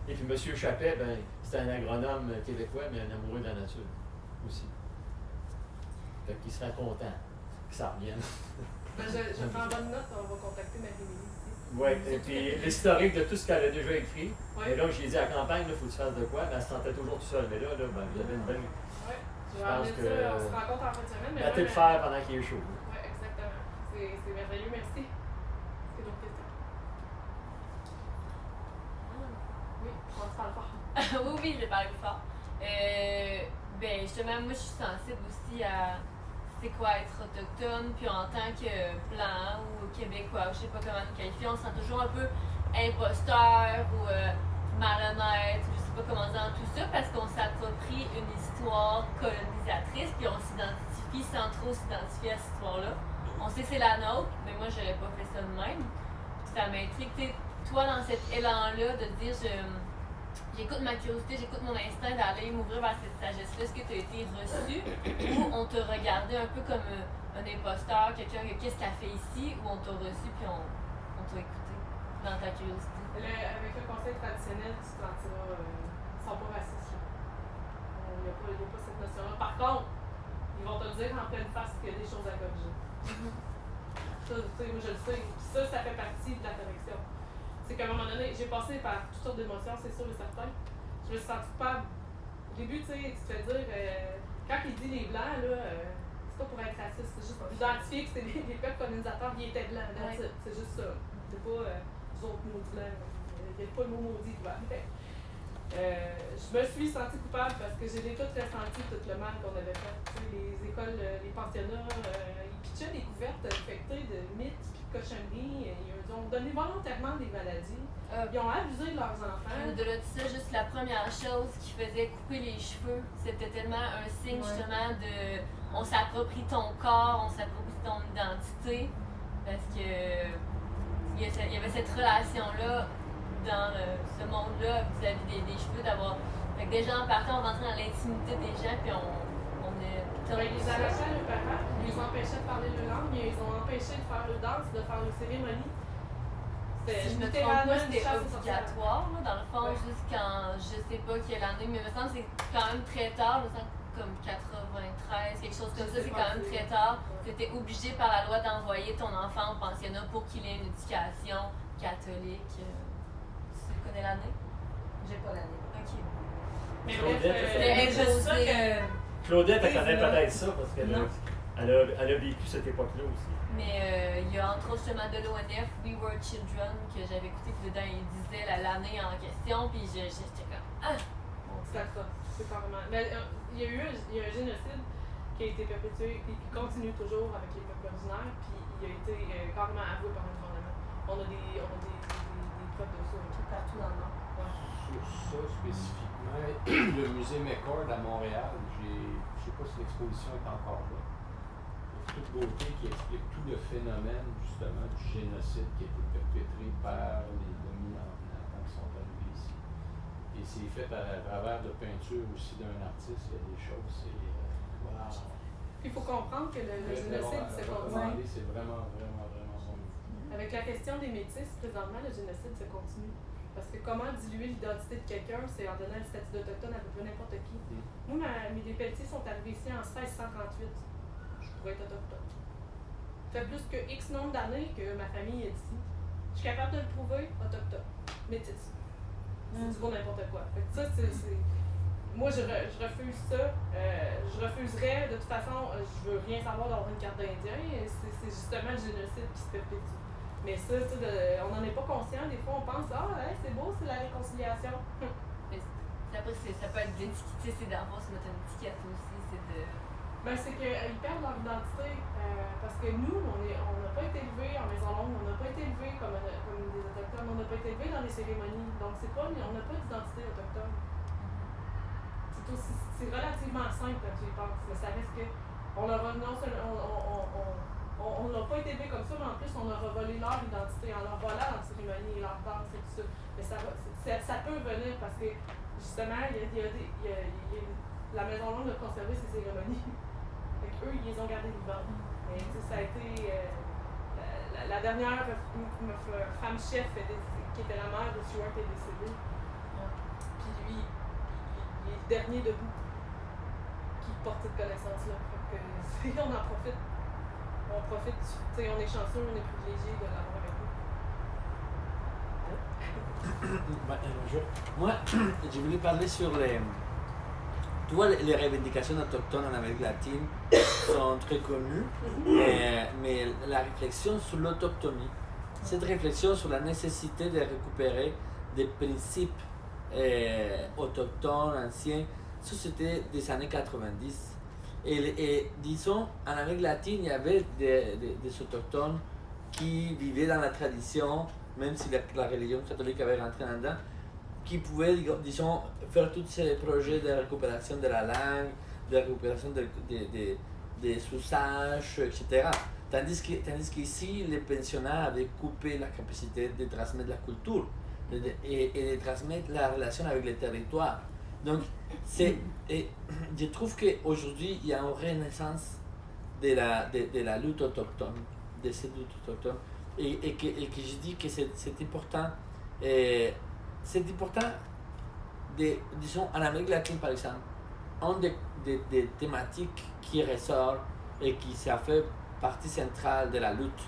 Et puis M. Chappet, ben, c'est un agronome québécois, mais un amoureux de la nature aussi. Fait qu'il serait content que ça revienne. Ben, je prends bonne note, on va contacter Marie-Émilie ici. Oui, et puis l'historique de tout ce qu'elle a déjà écrit. Oui. Et là, j'ai dit à la campagne, il faut que tu fasses de quoi? Ben, elle se sentait toujours tout seul. Mais là, ben, vous avez une bonne. Oui, je vais pense remettre que- ça, on se rencontre en fin de semaine. Battez le fer pendant qu'il est chaud. Oui, exactement. C'est merveilleux, merci. Est-ce que d'autres questions? Oui, on se parle fort. Oui, je parle fort. Ben, justement, moi, je suis sensible aussi à c'est quoi être autochtone, puis en tant que blanc ou québécois, je sais pas comment nous qualifier, on se sent toujours un peu imposteur ou malhonnête, je sais pas comment dire dans tout ça, parce qu'on s'approprie une histoire colonisatrice, puis on s'identifie sans trop s'identifier à cette histoire-là. On sait que c'est la nôtre, mais moi, j'aurais pas fait ça de même. Puis ça m'intrigue, tu sais, toi, dans cet élan-là, de dire, j'écoute ma curiosité, j'écoute mon instinct d'aller m'ouvrir vers cette sagesse-là. Est-ce que tu as été reçu ou on t'a regardé un peu comme un imposteur, quelqu'un que qu'est-ce qu'elle fait ici, ou on t'a reçu puis on t'a écouté dans ta curiosité? Avec le conseil traditionnel, tu te sentiras sans pas raciste. Il n'y a pas cette notion-là. Par contre, ils vont te le dire en pleine face qu'il y a des choses à corriger. Ça, tu sais, moi je le sais. Puis ça fait partie de la correction. C'est qu'à un moment donné, j'ai passé par toutes sortes d'émotions, c'est sûr et certain. Je me suis sentie coupable. Au début, tu sais, tu te fais dire, quand il dit les blancs, là, c'est pas pour être raciste, c'est juste pour identifier que c'est les peuples colonisateurs qui étaient blancs. Ouais. C'est juste ça. C'est pas les autres mots blancs. Il n'y a pas le mot maudit blanc. Je me suis sentie coupable parce que j'ai tout ressenti, tout le mal qu'on avait fait. Tu sais, les écoles, les pensionnats, ils pitchaient des couvertes infectées de mythes puis de cochonneries. Ils ont donné volontairement des maladies. Ils ont abusé de leurs enfants. Au-delà de ça, juste la première chose qui faisait couper les cheveux, c'était tellement un signe justement de on s'approprie ton corps, on s'approprie ton identité, parce que il y avait cette relation-là dans ce monde-là vis-à-vis des cheveux, d'avoir. Fait que déjà en partant, on rentrait dans l'intimité des gens, puis on est. Ils les arrachaient à leurs parents, ils les empêchaient de parler leur langue, ils les ont empêchés de faire leur danse, de faire leur cérémonie. Si je me trompe pas, c'était obligatoire, là, dans le fond, jusqu'en je sais pas quelle année, mais il me semble que c'est quand même très tard, il me semble comme 93, quelque chose comme ça, c'est quand même très tard. Tu étais obligé par la loi d'envoyer ton enfant au pensionnat pour qu'il ait une éducation catholique. Tu connais l'année? J'ai pas l'année. Ok. Mais Claudette, Mais je suis sûre que. Claudette, elle Oui, connaît là. peut-être ça parce qu'elle Non. a vécu cette époque-là aussi. Mais il y a entre autres justement de l'ONF, We Were Children, que j'avais écouté, puis dedans il disait l'année en question, puis j'étais comme ah! C'est atroce, c'est carrément. Mais il y a un génocide qui a été perpétué et qui continue toujours avec les peuples ordinaires, puis il a été carrément avoué par le gouvernement. On a des preuves de ça Tout partout dans le monde. Sur ça spécifiquement, le musée McCord à Montréal, je sais pas si l'exposition est encore là. Toute beauté qui explique tout le phénomène justement du génocide qui a été perpétré par les dominants blancs quand ils sont arrivés ici. Et c'est fait à travers de peinture aussi d'un artiste, il y a des choses, c'est wow. Il faut comprendre que le génocide se continue. C'est vraiment bon. Avec la question des métis, présentement, le génocide se continue. Parce que comment diluer l'identité de quelqu'un, c'est en donnant le statut d'Autochtone à peu près n'importe qui. Moi, mes Pelletiers sont arrivés ici en 1638. Je pourrais être autochtone. Ça fait plus que X nombre d'années que ma famille est ici. Je suis capable de le prouver, autochtone. Métis. C'est du bon n'importe quoi. Fait que ça, c'est... Moi, je refuse ça. Je refuserais, de toute façon, je veux rien savoir d'avoir une carte d'Indien. C'est justement le génocide qui se perpétue. Mais ça, on n'en est pas conscient. Des fois, on pense, c'est beau, c'est la réconciliation. Après, ça peut être d'étiqueter ses d'enfants, c'est mettre une étiquette aussi, c'est de... Ben, c'est qu'ils perdent leur identité. Parce que nous, on n'a pas été élevés en maison longue, on n'a pas été élevés comme des autochtones, on n'a pas été élevés dans les cérémonies. Donc, on n'a pas d'identité autochtone. C'est relativement simple quand tu y penses, mais ça reste que on leur a on n'a pas été élevés comme ça, mais en plus on leur a volé leur identité en leur volant leur cérémonie, leur danse et tout ça. Mais ça peut venir parce que justement la Maison Longue a conservé ses cérémonies. Fait qu'eux, ils les ont gardées vivantes. Mais ça a été la dernière femme chef qui était la mère de Stuart est décédée. Puis lui, il est le dernier debout qui porte cette connaissance-là. On en profite. On profite, on est chanceux, on est privilégié de l'avoir avec nous. Bonjour. Moi, je voulais parler sur tu vois, les revendications autochtones en Amérique latine sont très connues, mais la réflexion sur l'autochtonie, cette réflexion sur la nécessité de récupérer des principes autochtones, anciens, ça c'était des années 90. Et disons, en Amérique latine, il y avait des autochtones qui vivaient dans la tradition, même si la religion catholique avait rentré dedans, qui pouvaient, disons, faire tous ces projets de récupération de la langue, de récupération des usages, etc. Tandis qu'ici, les pensionnats avaient coupé la capacité de transmettre la culture et de transmettre la relation avec les territoires. Donc, je trouve qu'aujourd'hui, il y a une renaissance de la lutte autochtone, de cette lutte autochtone, et que je dis que c'est important. C'est important, disons, en Amérique latine, par exemple, une des thématiques qui ressort et qui s'est fait partie centrale de la lutte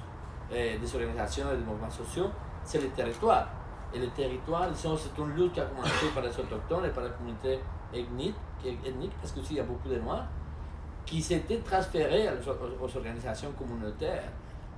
des organisations et des mouvements sociaux, c'est le territoire. Et le territoire, disons, c'est une lutte qui a commencé par les autochtones et par la communauté ethnique parce qu'aussi il y a beaucoup de Noirs, qui s'étaient transférés aux organisations communautaires,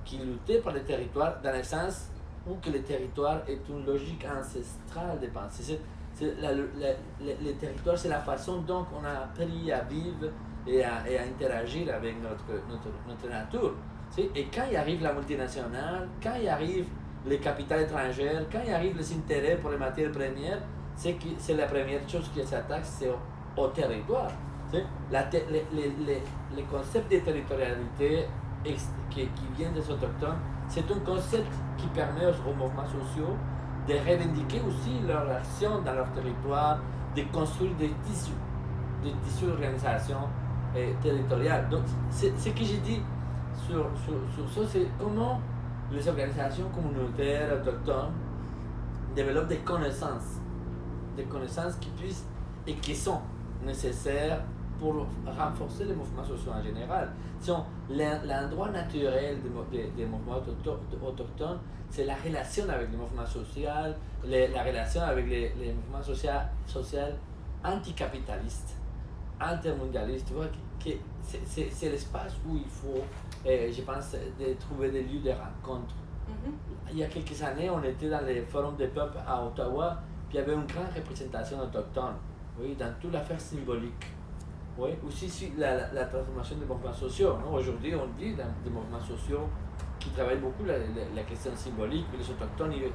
qui luttaient pour les territoires dans le sens où que le territoire est une logique ancestrale de pensée. Le territoire, c'est la façon dont on a appris à vivre et à interagir avec notre nature. Et quand il arrive la multinationale, quand il arrive les capitales étrangères, quand il arrive les intérêts pour les matières premières, c'est la première chose qui s'attaque, c'est au territoire. Le concept de territorialité qui vient des autochtones, c'est un concept qui permet aux mouvements sociaux de revendiquer aussi leur action dans leur territoire, de construire des tissus d'organisation territoriale. Donc, ce que j'ai dit sur ça, c'est comment les organisations communautaires autochtones développent des connaissances qui puissent et qui sont nécessaires pour renforcer les mouvements sociaux en général. L'endroit naturel des mouvements autochtones, c'est la relation avec les mouvements sociaux, la relation avec les mouvements sociaux anticapitalistes, intermondialistes. Tu vois, c'est l'espace où il faut, je pense, trouver des lieux de rencontre. Il y a quelques années, on était dans les forums des peuples à Ottawa, puis il y avait une grande représentation autochtone, oui, dans toute l'affaire symbolique. Oui, aussi la transformation des mouvements sociaux. Aujourd'hui, on vit dans des mouvements sociaux qui travaillent beaucoup la question symbolique, mais les autochtones, ils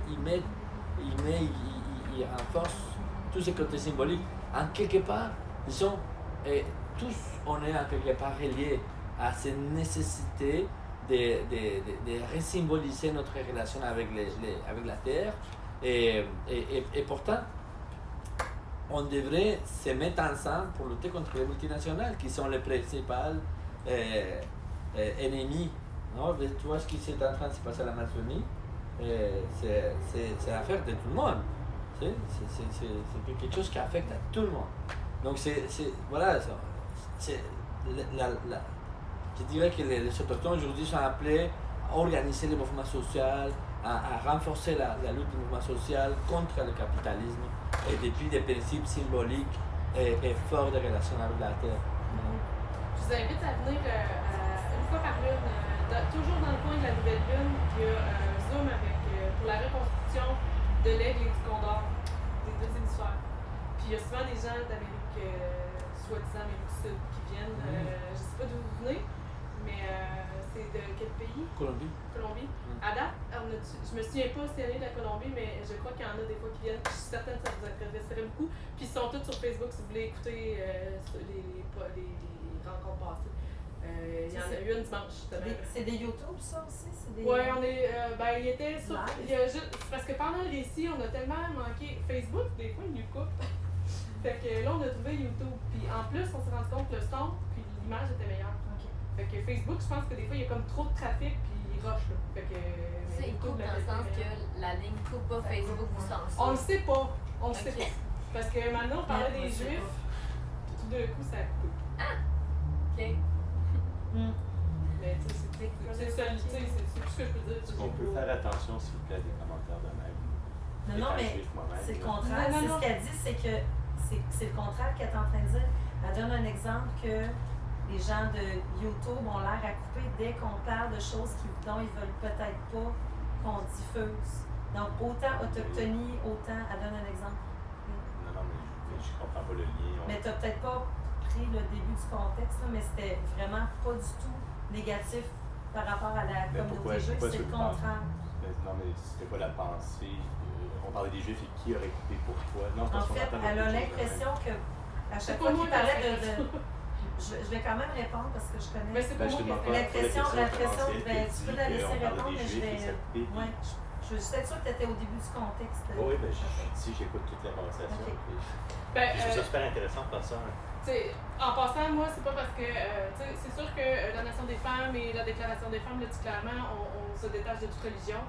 renforcent tous ces côtés symboliques. En quelque part, disons, tous, on est en quelque part reliés à cette nécessité de resymboliser notre relation avec la Terre. Et pourtant, on devrait se mettre ensemble pour lutter contre les multinationales qui sont les principaux ennemis. Non? Tu vois ce qui est en train de se passer à l'Amazonie, c'est l'affaire de tout le monde. C'est quelque chose qui affecte à tout le monde. Donc, voilà, je dirais que les autochtones aujourd'hui sont appelés à organiser le mouvement social, à renforcer la lutte du mouvement social contre le capitalisme et depuis des principes symboliques et forts de relation avec la terre. Je vous invite à venir une fois par lune, toujours dans le coin de la Nouvelle Lune, il y a un Zoom pour la reconstruction de l'Aigle et du Condor, des deux hémisphères. Puis il y a souvent des gens d'Amérique, soi-disant Amérique du Sud, qui viennent, je sais pas d'où vous venez, mais c'est de quel pays? Colombie. À date, je me souviens pas si elle est de la Colombie, mais je crois qu'il y en a des fois qui viennent. Je suis certaine que ça vous intéresserait beaucoup. Puis ils sont tous sur Facebook si vous voulez écouter les rencontres passées. Il y en a eu une dimanche. C'est des YouTube, ça aussi? Oui, on est. Il était sur. Parce que pendant le récit, on a tellement manqué. Facebook, des fois, il nous coupe. Fait que là, on a trouvé YouTube. Puis en plus, on s'est rendu compte que le son puis l'image était meilleure. Fait que Facebook, je pense que des fois, il y a comme trop de trafic puis il rush. Là. Fait que. C'est coupe dans le sens que la ligne coupe pas Facebook ou censure. On le sait pas. On le sait pas. Parce que maintenant, on parlait des Juifs. Tout d'un coup, ça coupe. Ah! Ok. Mais tu sais, c'est tout ce que je peux dire. Est-ce qu'on peut faire attention, s'il vous plaît, à des commentaires de même? Non, mais c'est le contraire. Non, C'est non. ce qu'elle dit, c'est que c'est le contraire qu'elle est en train de dire. Elle donne un exemple que les gens de YouTube ont l'air à couper dès qu'on parle de choses dont ils veulent peut-être pas qu'on diffuse. Donc, autant autochtonie, autant... Elle donne un exemple. Non, mais je comprends pas le lien. Mais tu n'as peut-être pas pris le début du contexte, là, mais c'était vraiment pas du tout négatif par rapport à la communauté juive. C'est le contraire. Non, mais c'était pas la pensée. On parlait des Juifs et qui aurait coupé pourquoi. Non, En fait, elle a l'impression que à chaque fois qu'il parlait de je vais quand même répondre parce que je connais. Mais c'est pas moi qui ai l'impression, tu peux la laisser répondre, mais je vais. Ouais, je suis peut-être sûre que tu étais au début du contexte. Oui, ben si j'écoute toute la conversation. Okay. Ben, Je trouve ça super intéressant de ça. En passant, moi, c'est pas parce que. C'est sûr que la Nation des femmes et la Déclaration des femmes le dit clairement, on se détache de toute religion.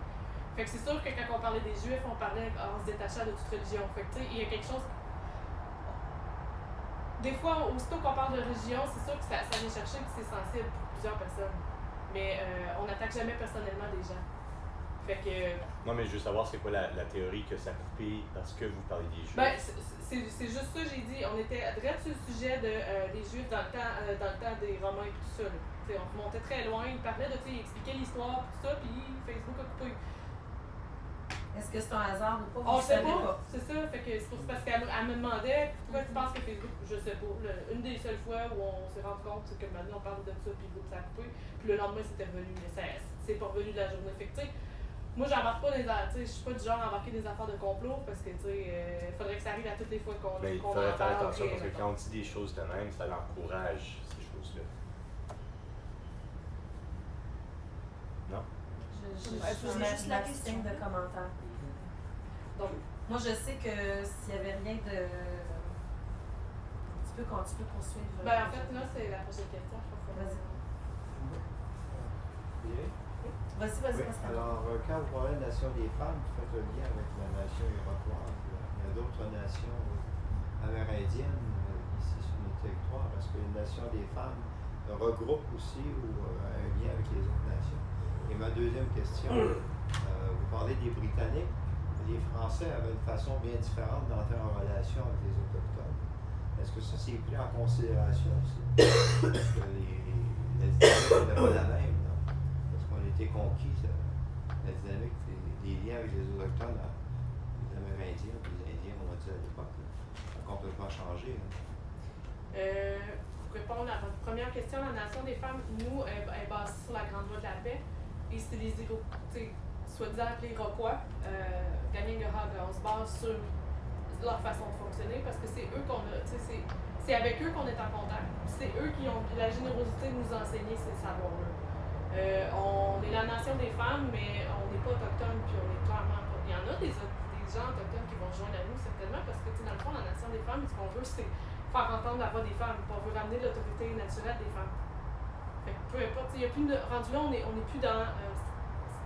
Fait que c'est sûr que quand on parlait des Juifs, on parlait en se détachant de toute religion. Fait que tu sais, il y a quelque chose. Des fois, aussitôt qu'on parle de religion, c'est sûr que ça vient chercher que c'est sensible pour plusieurs personnes. Mais on n'attaque jamais personnellement des gens. Fait que. Non, mais je veux savoir c'est quoi la théorie que ça a coupé parce que vous parlez des Juifs. Ben, c'est juste ça, j'ai dit. On était direct sur le sujet des Juifs dans le temps des Romains et tout ça. On remontait très loin. Ils parlaient de, ils expliquaient l'histoire, tout ça, puis Facebook a coupé. Est-ce que c'est un hasard ou pas? On sait pas. C'est ça. Fait que c'est parce qu'elle me demandait pourquoi tu penses que Facebook, je sais pas. Une des seules fois où on s'est rendu compte, c'est que maintenant on parle de ça, puis ça a coupé. Puis le lendemain, c'était revenu. Mais c'est pas revenu de la journée. Fait que, tu sais, moi, j'embarque pas des affaires. Je suis pas du genre à embarquer des affaires de complot parce que, tu sais, faudrait que ça arrive à toutes les fois qu'on il en faudrait faire parle. attention parce que quand on dit des choses de même, ça l'encourage, ces choses-là. Non? Je mets juste la question de commentaire. Donc, moi, je sais que s'il n'y avait rien de. Tu peux poursuivre. Ben, en fait, là, c'est la prochaine question. Vas-y. Bien. Vas-y, Oui. Pascal. Alors, quand vous parlez de Nation des femmes, vous faites le lien avec la nation iroquoise. Il y a d'autres nations amérindiennes ici sur notre territoire. Est-ce que la Nation des femmes regroupe aussi ou a un lien avec les autres nations? Et ma deuxième question, vous parlez des Britanniques. Les Français avaient une façon bien différente d'entrer en relation avec les Autochtones. Est-ce que ça, c'est pris en considération aussi? Parce que la dynamique n'était pas la même. Non? Parce qu'on était conquis, la dynamique des liens avec les Autochtones, les Amérindiens, les Indiens, on va dire à l'époque, a complètement changé. Pour répondre à votre première question, la Nation des femmes, nous, est basée sur la Grande Loi de la Paix. Et c'est les soi-disant appelés Iroquois, Kanien'kehá:ka, on se base sur leur façon de fonctionner parce que c'est eux qu'on a, c'est avec eux qu'on est en contact. C'est eux qui ont la générosité de nous enseigner ces savoirs-là. On est la nation des femmes, mais on n'est pas autochtone, puis on est clairement pas. Il y en a des gens autochtones qui vont se joindre à nous certainement parce que dans le fond, la nation des femmes, ce qu'on veut, c'est faire entendre la voix des femmes. On veut ramener l'autorité naturelle des femmes. Fait que peu importe, il y a plus de rendu là, on est plus dans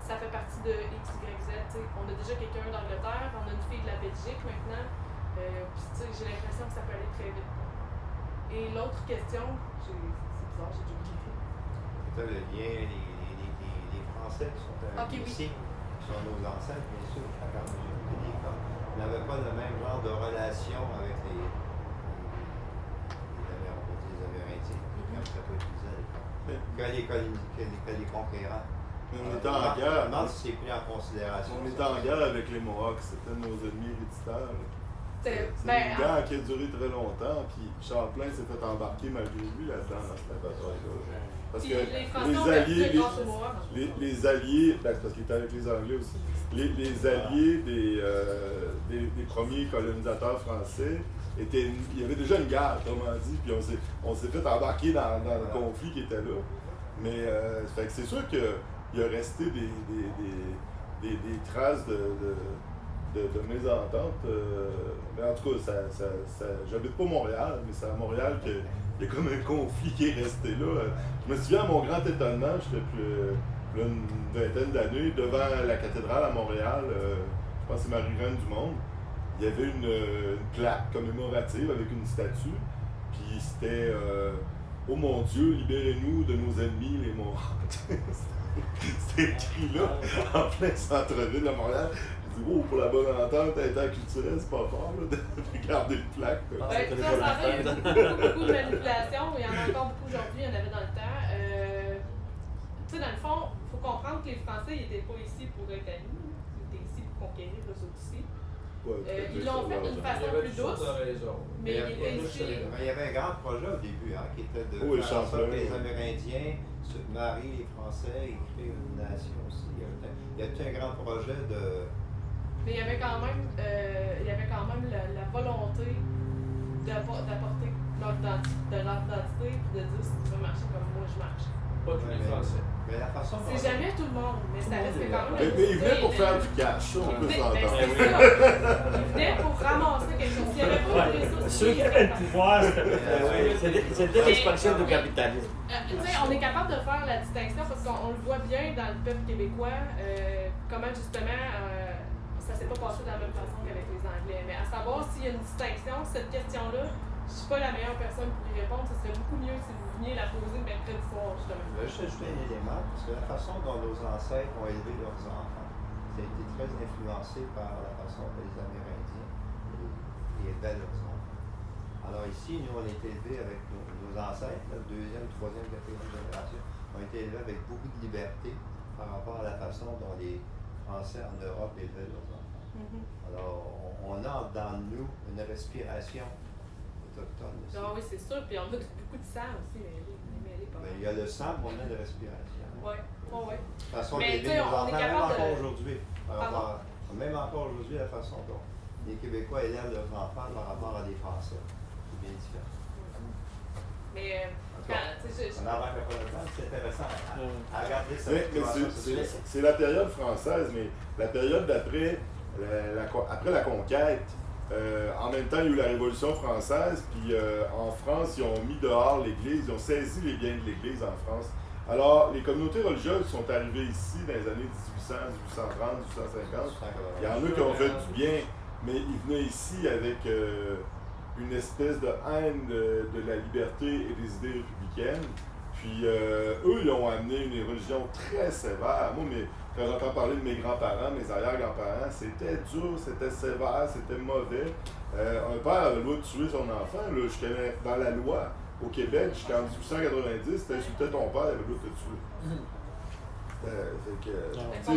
ça fait partie de X, Y, Z. T'sais. On a déjà quelqu'un d'Angleterre, on a une fille de la Belgique maintenant. Puis j'ai l'impression que ça peut aller très vite. Et l'autre question, c'est bizarre, j'ai déjà oublié. C'est le lien, les Français qui sont ici, qui sont nos ancêtres, bien sûr, à la grande majorité des cas, n'avaient pas le même genre de relation avec les Amérindiens, comme ça peut utiliser à l'époque, que les conquérants. Mais on était en guerre. Je me demande si c'est pris en considération. On était en guerre avec les Mohawks, c'était nos ennemis héréditaires. C'est Ben, une guerre qui a duré très longtemps, puis Champlain s'est fait embarquer malgré lui là-dedans, dans cette bataille-là. Parce que les Français ont perdu grâce aux Mohawks. les alliés, ben, c'est parce qu'ils étaient avec les Anglais aussi, les alliés des premiers colonisateurs français, il y avait déjà une guerre, autrement dit, puis on s'est fait embarquer dans le conflit qui était là. Mais fait que c'est sûr qu'il a resté des traces de mésentente. Mais en tout cas, j'habite pas Montréal, mais c'est à Montréal qu'il y a comme un conflit qui est resté là. Je me souviens, à mon grand étonnement, j'étais plus une vingtaine d'années, devant la cathédrale à Montréal, je pense que c'est Marie-Reine du Monde, il y avait une plaque commémorative avec une statue, puis c'était « Oh mon Dieu, libérez-nous de nos ennemis, les Mohawks ». C'était écrit là, en plein centre-ville de Montréal. Je dis, oh, pour la bonne entente interculturelle, c'est pas fort là, de garder une plaque. Ça arrive, il y a beaucoup de manipulations, il y en a encore beaucoup aujourd'hui, il y en avait dans le temps. Tu sais, dans le fond, il faut comprendre que les Français n'étaient pas ici pour être amis, ils étaient ici pour conquérir eux autres aussi. Ils l'ont fait d'une façon plus douce, mais ils étaient ici. Il y avait un grand projet au début, qui était de faire en sorte que les Amérindiens se marient les Français et créer une nation aussi. Il y a tout un grand projet de... Mais il y avait quand même la volonté d'apporter leur identité et de dire si tu veux marcher comme moi, je marche. Pas tous les Français. Mais la façon dont... C'est jamais tout le monde, mais ça reste quand même... Mais ils venaient pour faire du cash, ça, on peut s'entendre. Ils venaient pour ramasser quelque chose. S'il n'y avait pas de ressources... Ceux qui avaient le pouvoir, C'était l'expansion du capitalisme. On est capable de faire la distinction parce qu'on le voit bien dans le peuple québécois, comment justement ça s'est pas passé de la même façon qu'avec les Anglais. Mais à savoir s'il y a une distinction, cette question-là, je suis pas la meilleure personne pour y répondre. Ce serait beaucoup mieux si vous veniez la poser mercredi soir, justement. Je vais juste ajouter un élément, parce que la façon dont nos ancêtres ont élevé leurs enfants, ça a été très influencé par la façon que les Amérindiens élevaient leurs enfants. Alors ici, nous, on a été élevés avec nos ancêtres, la deuxième, troisième, quatrième génération, ont été élevés avec beaucoup de liberté par rapport à la façon dont les Français en Europe élevaient leurs enfants. Alors, on a dans nous une respiration autochtone aussi. Ah oui, c'est sûr. Puis on a beaucoup de sang aussi, mais il y a le sang, mais on a une respiration. Oui, oui. La façon mais d'élever nos enfants, même encore de... aujourd'hui, même encore aujourd'hui, la façon dont les Québécois élèvent leurs enfants par rapport à des Français, c'est bien différent. Mais on n'embarque pas le temps, c'est intéressant à regarder ça. Mais c'est la période française, mais la période d'après, après la conquête, en même temps, il y a eu la Révolution française, puis en France, ils ont mis dehors l'Église, ils ont saisi les biens de l'Église en France. Alors, les communautés religieuses sont arrivées ici dans les années 1800, 1830, 1850. Il y en a qui ont fait du bien, mais ils venaient ici avec une espèce de haine de la liberté et des idées républicaines. Puis eux, ils ont amené une religion très sévère. Moi, quand j'entends parler de mes grands-parents, mes arrière-grands-parents, c'était dur, c'était sévère, c'était mauvais. Un père avait le droit de tuer son enfant. Là, je connais dans la loi au Québec, jusqu'en 1890, si t'insultais ton père, il avait le droit de te tuer.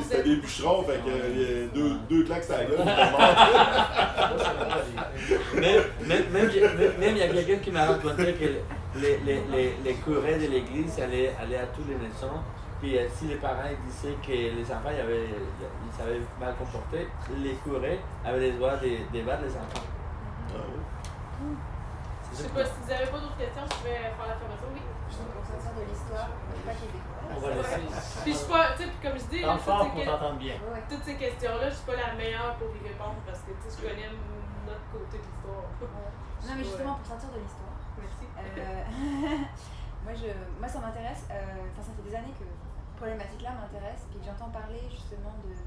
C'était des bûcherons, fait que deux claques sur la gueule. Même il y a quelqu'un qui m'a raconté que les curés de l'église allaient à tous les naissances. Puis si les parents disaient que les enfants ils s'avaient mal comportés, les curés avaient le droit de battre les enfants. Je sais pas si vous n'avez pas d'autres questions, je vais faire la fermeture. Oui. Pour sortir de l'histoire, je suis pas québécois. On va laisser. Puis je suis pas, tu sais, comme je dis, Fort pour t'entendre bien. toutes ces questions-là, je suis pas la meilleure pour y répondre parce que tu sais, je connais notre côté de l'histoire. Non, mais justement, pour sortir de l'histoire. Merci. Moi, ça m'intéresse. Ça fait des années que problématique-là m'intéresse, puis que j'entends parler justement de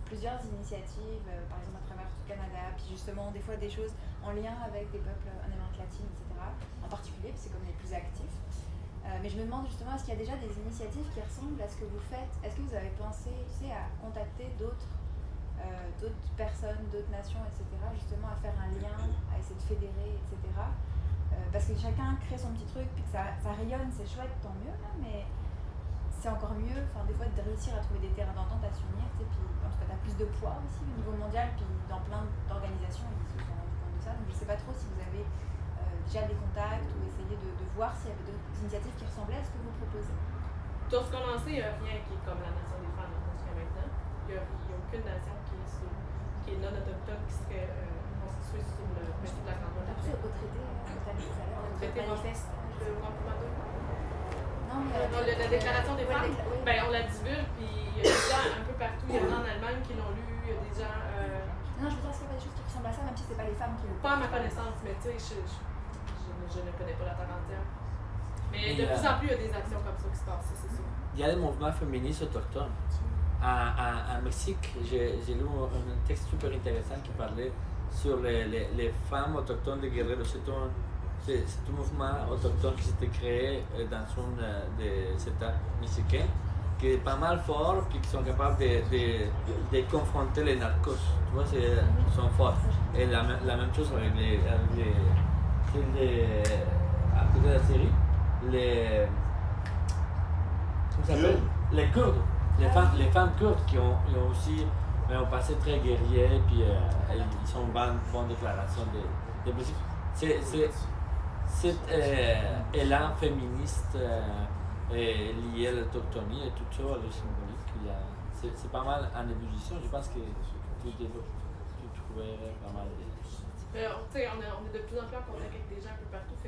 plusieurs initiatives, par exemple à travers tout le Canada, puis justement des fois des choses en lien avec des peuples en Amérique latine, etc. En particulier, parce que c'est comme les plus actifs. Mais je me demande justement, est-ce qu'il y a déjà des initiatives qui ressemblent à ce que vous faites? Est-ce que vous avez pensé, à contacter d'autres personnes, d'autres nations, etc., justement à faire un lien, à essayer de fédérer, etc. Parce que chacun crée son petit truc, puis que ça rayonne, c'est chouette, tant mieux, là, mais c'est encore mieux, des fois, de réussir à trouver des terrains d'entente, à s'unir, puis en tout cas, tu as plus de poids aussi au niveau mondial, puis dans plein d'organisations, ils se sont rendus compte de ça. Donc je ne sais pas trop si vous avez déjà des contacts ou essayé de voir s'il y avait d'autres initiatives qui ressemblaient à ce que vous proposez. Dans ce qu'on en sait, il n'y a rien qui est comme la nation des femmes jusqu'à maintenant. Il n'y a aucune nation qui est non autochtone qui serait constituée sous le principe de la Grande Loi de la Paix. Au traité, au traité manifeste. Non, la déclaration des femmes, ben, on la divulgue, puis il y a des gens un peu partout. Il y en a en Allemagne qui l'ont lu, il y a des gens. Non, je veux dire, est-ce qu'il y a pas des choses qui ressemblent à ça, même si c'est pas les femmes qui le. Pas à ma connaissance, mais tu sais, je ne connais pas la terre entière. Mais de plus en plus, il y a des actions comme ça qui se passent, c'est sûr. Il y a des mouvements féministes autochtones. À Mexique, j'ai lu un texte super intéressant qui parlait sur les femmes autochtones de Guerrero. C'est un mouvement autochtone qui s'était créé dans un des États mexicains, qui est pas mal fort et qui sont capables de confronter les narcos. Tu vois, ils sont forts. Et la même chose avec à côté de la Syrie, comment ça s'appelle? Les Kurdes. Les femmes kurdes qui ont aussi passé très guerriers, puis ils sont bonne déclaration de principe. Cet élan féministe lié à l'autochtonie et tout ça, le symbolique, c'est pas mal en ébullition. Je pense que tu trouverais pas mal. On est de plus en plus en contact avec des gens un peu partout.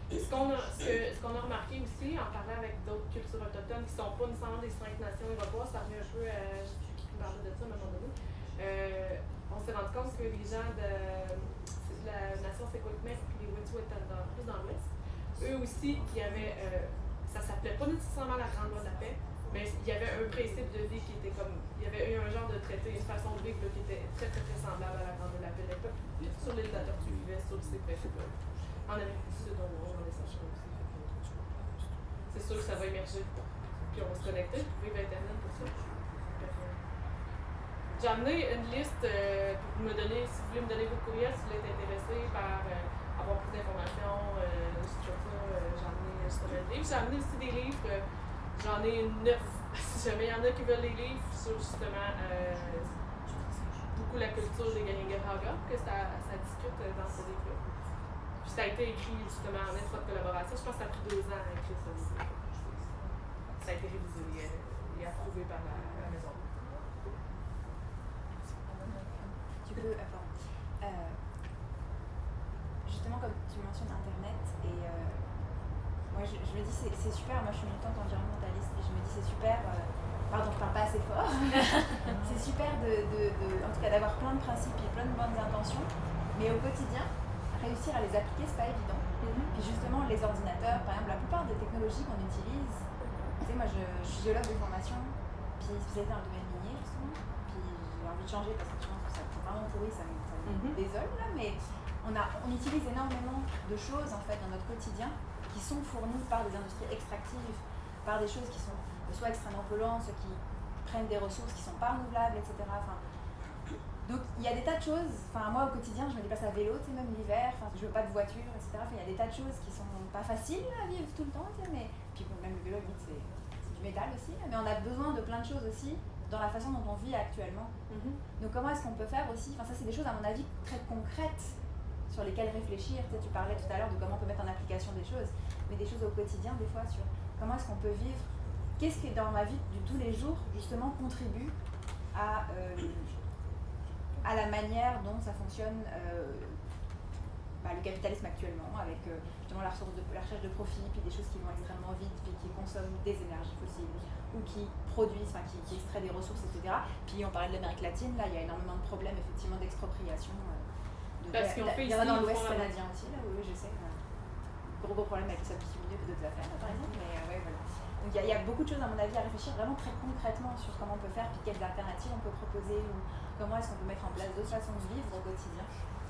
Ce qu'on a remarqué aussi, en parlant avec d'autres cultures autochtones qui ne sont pas nécessairement des 5 nations iroquoises, ça revient un peu à. Je sais plus qui parlait de ça à un moment donné. On s'est rendu compte que les gens de la nation Séquoia-Mec et les Wet'suwet'en plus dans l'Ouest, eux aussi, il y avait. Ça s'appelait pas nécessairement la Grande Loi de la Paix, mais il y avait un principe de vie qui était comme. Il y avait eu un genre de traité, une façon de vivre qui était très, très, très semblable à la Grande Loi de la Paix. Les peuples sur l'île de la Tortue vivaient sur ces principes-là. En Amérique du Sud, on est ça aussi. C'est sûr que ça va émerger. Puis on va se connecter, vous pouvez Internet pour ça. J'ai amené une liste pour me donner, si vous voulez me donner vos courriels, si vous êtes intéressé par avoir plus d'informations sur ça, j'en ai justement des livres. J'ai amené aussi des livres, j'en ai 9. Si jamais il y en a qui veulent les livres sur justement beaucoup la culture des Garingahaga, que ça discute dans ce livre-là. Puis ça a été écrit justement en étroite collaboration. Je pense que ça a pris 2 ans à écrire ce livre. Ça a été révisé et approuvé par la maison. Tu peux, justement comme tu mentionnes Internet, et moi je me dis c'est super, moi je suis militante environnementaliste, et je me dis c'est super, pardon je parle pas assez fort, c'est super en tout cas d'avoir plein de principes et plein de bonnes intentions, mais au quotidien, réussir à les appliquer c'est pas évident. Puis justement les ordinateurs, par exemple la plupart des technologies qu'on utilise, tu sais moi je suis géologue de formation, puis spécialisée dans le domaine minier justement, puis j'ai envie de changer parce que je pense que ça c'est vraiment pourri, ça me désole là, mais on utilise énormément de choses en fait dans notre quotidien qui sont fournies par des industries extractives, par des choses qui sont soit extrêmement polluantes, soit qui prennent des ressources qui sont pas renouvelables, etc. Donc il y a des tas de choses, moi au quotidien je me déplace à vélo, même l'hiver, je veux pas de voiture, etc. Il y a des tas de choses qui sont pas faciles à vivre tout le temps, mais puis même le vélo c'est du métal aussi, mais on a besoin de plein de choses aussi dans la façon dont on vit actuellement. Donc comment est-ce qu'on peut faire aussi, ça c'est des choses à mon avis très concrètes sur lesquelles réfléchir, tu parlais tout à l'heure de comment on peut mettre en application des choses, mais des choses au quotidien des fois sur comment est-ce qu'on peut vivre, qu'est-ce qui dans ma vie de tous les jours justement contribue à la manière dont ça fonctionne le capitalisme actuellement, avec justement la recherche de profit, puis des choses qui vont extrêmement vite, puis qui consomment des énergies fossiles, ou qui produisent, qui extraient des ressources, etc. Puis on parlait de l'Amérique latine, là il y a énormément de problèmes effectivement d'expropriation. Parce qu'on fait il y en a dans l'Ouest canadien aussi, là, oui, je sais. gros problème avec le sablier lumineux que d'autres affaires, par exemple, mais ouais, voilà. Donc il y a beaucoup de choses, à mon avis, à réfléchir vraiment très concrètement sur comment on peut faire, puis quelles alternatives on peut proposer, ou comment est-ce qu'on peut mettre en place d'autres façons de vivre au quotidien.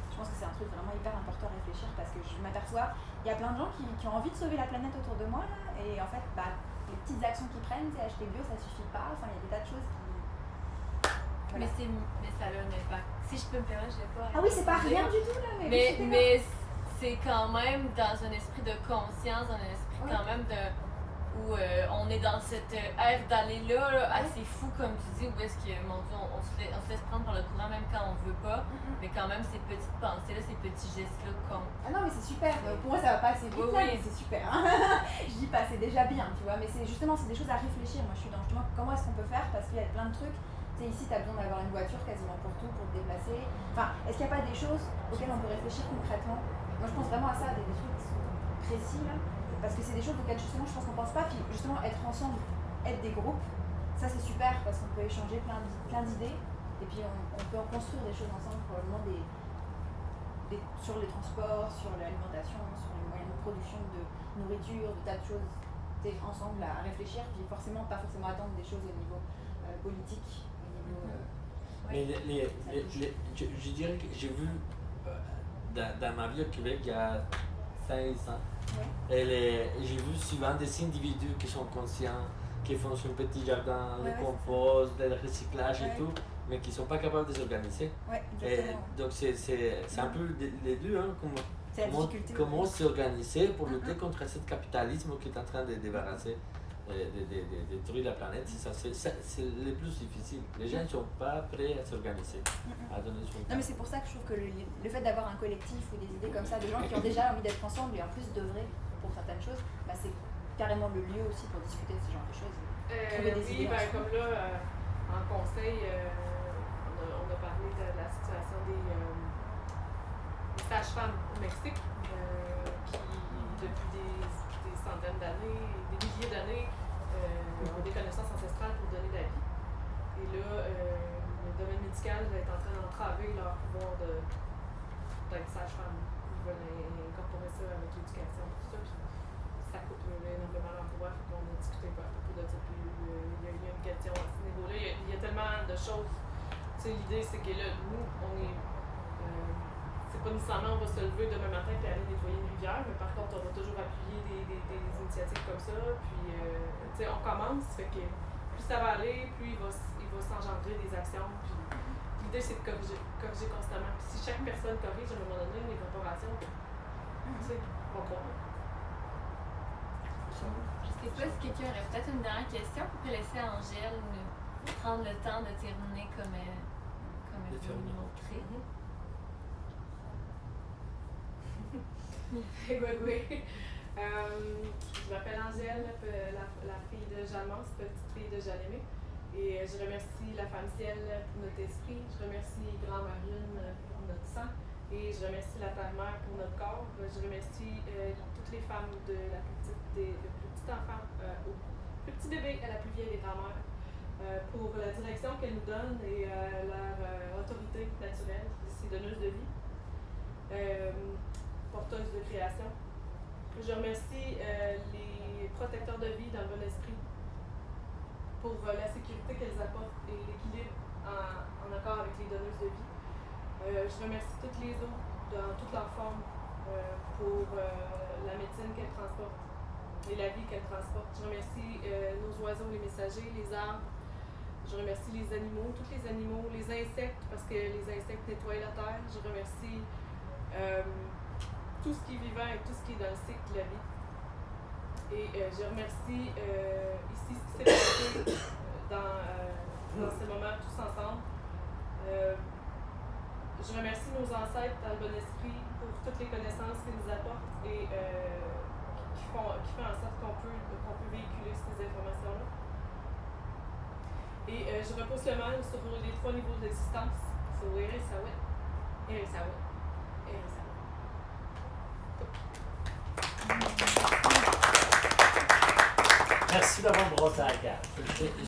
Je pense que c'est un truc vraiment hyper important à réfléchir parce que je m'aperçois, il y a plein de gens qui ont envie de sauver la planète autour de moi, là, et en fait, les petites actions qu'ils prennent, acheter bio, ça suffit pas, enfin, il y a des tas de choses qui... Voilà. Mais ça a un impact. Si je peux me permettre, je vais pas. Ah oui, c'est pas rien du tout, là, Mais c'est quand même dans un esprit de conscience, dans un esprit quand même où on est dans cette ère d'aller-là, assez fou, comme tu dis, où est-ce que, mon Dieu, on se laisse prendre par le courant même quand on veut pas, mais quand même ces petites pensées-là, ces petits gestes-là comptent. Ah non, mais c'est super. Pour moi, ça va pas assez vite, là, mais c'est super. Hein. Je dis pas, c'est déjà bien, tu vois, mais c'est justement, c'est des choses à réfléchir. Moi, je suis dans justement comment est-ce qu'on peut faire, parce qu'il y a plein de trucs. Tu sais, ici, tu as besoin d'avoir une voiture quasiment pour tout, pour te déplacer. Enfin, est-ce qu'il n'y a pas des choses auxquelles on peut réfléchir concrètement? Moi, je pense vraiment à ça, des trucs précis, là. Parce que c'est des choses auxquelles justement je pense qu'on pense pas, puis justement être ensemble, être des groupes, ça c'est super parce qu'on peut échanger plein d'idées et puis on peut en construire des choses ensemble, probablement sur les transports, sur l'alimentation, sur les moyens de production de nourriture, de tas de choses ensemble à réfléchir, puis forcément pas forcément attendre des choses au niveau politique, au niveau... Mais je dirais que j'ai vu dans ma vie au Québec il y a 16 ans. Ouais. J'ai vu souvent des individus qui sont conscients, qui font un petit jardin, le compost, le recyclage et tout, mais qui ne sont pas capables de s'organiser. Ouais, donc c'est un peu les deux, hein, comment s'organiser pour lutter contre ce capitalisme qui est en train de débarrasser, de détruire la planète. C'est le plus difficile. Les gens ne sont pas prêts à s'organiser, à donner son temps. Non, mais c'est pour ça que je trouve que le fait d'avoir un collectif ou des idées comme ça, de gens qui ont déjà envie d'être ensemble et en plus d'œuvrer pour certaines choses, c'est carrément le lieu aussi pour discuter de ce genre de choses. Oui, comme là, en conseil, on a parlé de la situation des sages-femmes au Mexique qui, depuis des centaines d'années, des milliers d'années, ont des connaissances ancestrales pour donner la vie. Et là, le domaine médical va être en train d'entraver leur pouvoir d'être sage-femme. Ils veulent incorporer ça avec l'éducation, tout ça. Puis ça coûte énormément l'emploi. On a discuté à propos de ça. Puis il y a eu une question à ce niveau-là. Il y a tellement de choses. Tu sais, l'idée, c'est que là, nous, on est. C'est pas nécessairement on va se lever demain matin et aller nettoyer une rivière, mais par contre, on va toujours appuyer des initiatives comme ça. Puis, tu sais, on commence, fait que plus ça va aller, plus il va s'engendrer des actions. Puis, l'idée, c'est de corriger constamment. Puis, si chaque personne corrige, à un moment donné, une évaporation, tu sais, on va croire. Je sais pas si quelqu'un aurait peut-être une dernière question pour laisser Angèle prendre le temps de terminer comme elle veut nous montrer. Oui. Je m'appelle Angèle, la fille de Jalmance, petite fille de Jalémé. Et je remercie la Femme Ciel pour notre esprit, je remercie Grand Marune pour notre sang et je remercie la Terre-Mère pour notre corps. Je remercie toutes les femmes du plus petit enfant au plus petit bébé à la plus vieille des grand-mères pour la direction qu'elles nous donnent et leur autorité naturelle, ces donneuses de vie. Porteuse de création. Je remercie les protecteurs de vie dans le bon esprit pour la sécurité qu'elles apportent et l'équilibre en accord avec les donneuses de vie. Je remercie toutes les eaux dans toutes leurs formes pour la médecine qu'elles transportent et la vie qu'elles transportent. Je remercie nos oiseaux, les messagers, les arbres. Je remercie les animaux, tous les animaux, les insectes, parce que les insectes nettoient la terre. Je remercie tout ce qui est vivant et tout ce qui est dans le cycle de la vie. Et je remercie ici ce qui s'est passé dans ce moment tous ensemble. Je remercie nos ancêtres dans le bon esprit pour toutes les connaissances qu'ils nous apportent et qui font en sorte qu'on peut véhiculer ces informations-là. Et je repose le mal sur les 3 niveaux d'existence. C'est Eresawet, Eresawet, Eresawet. Merci d'avoir brossé la carte.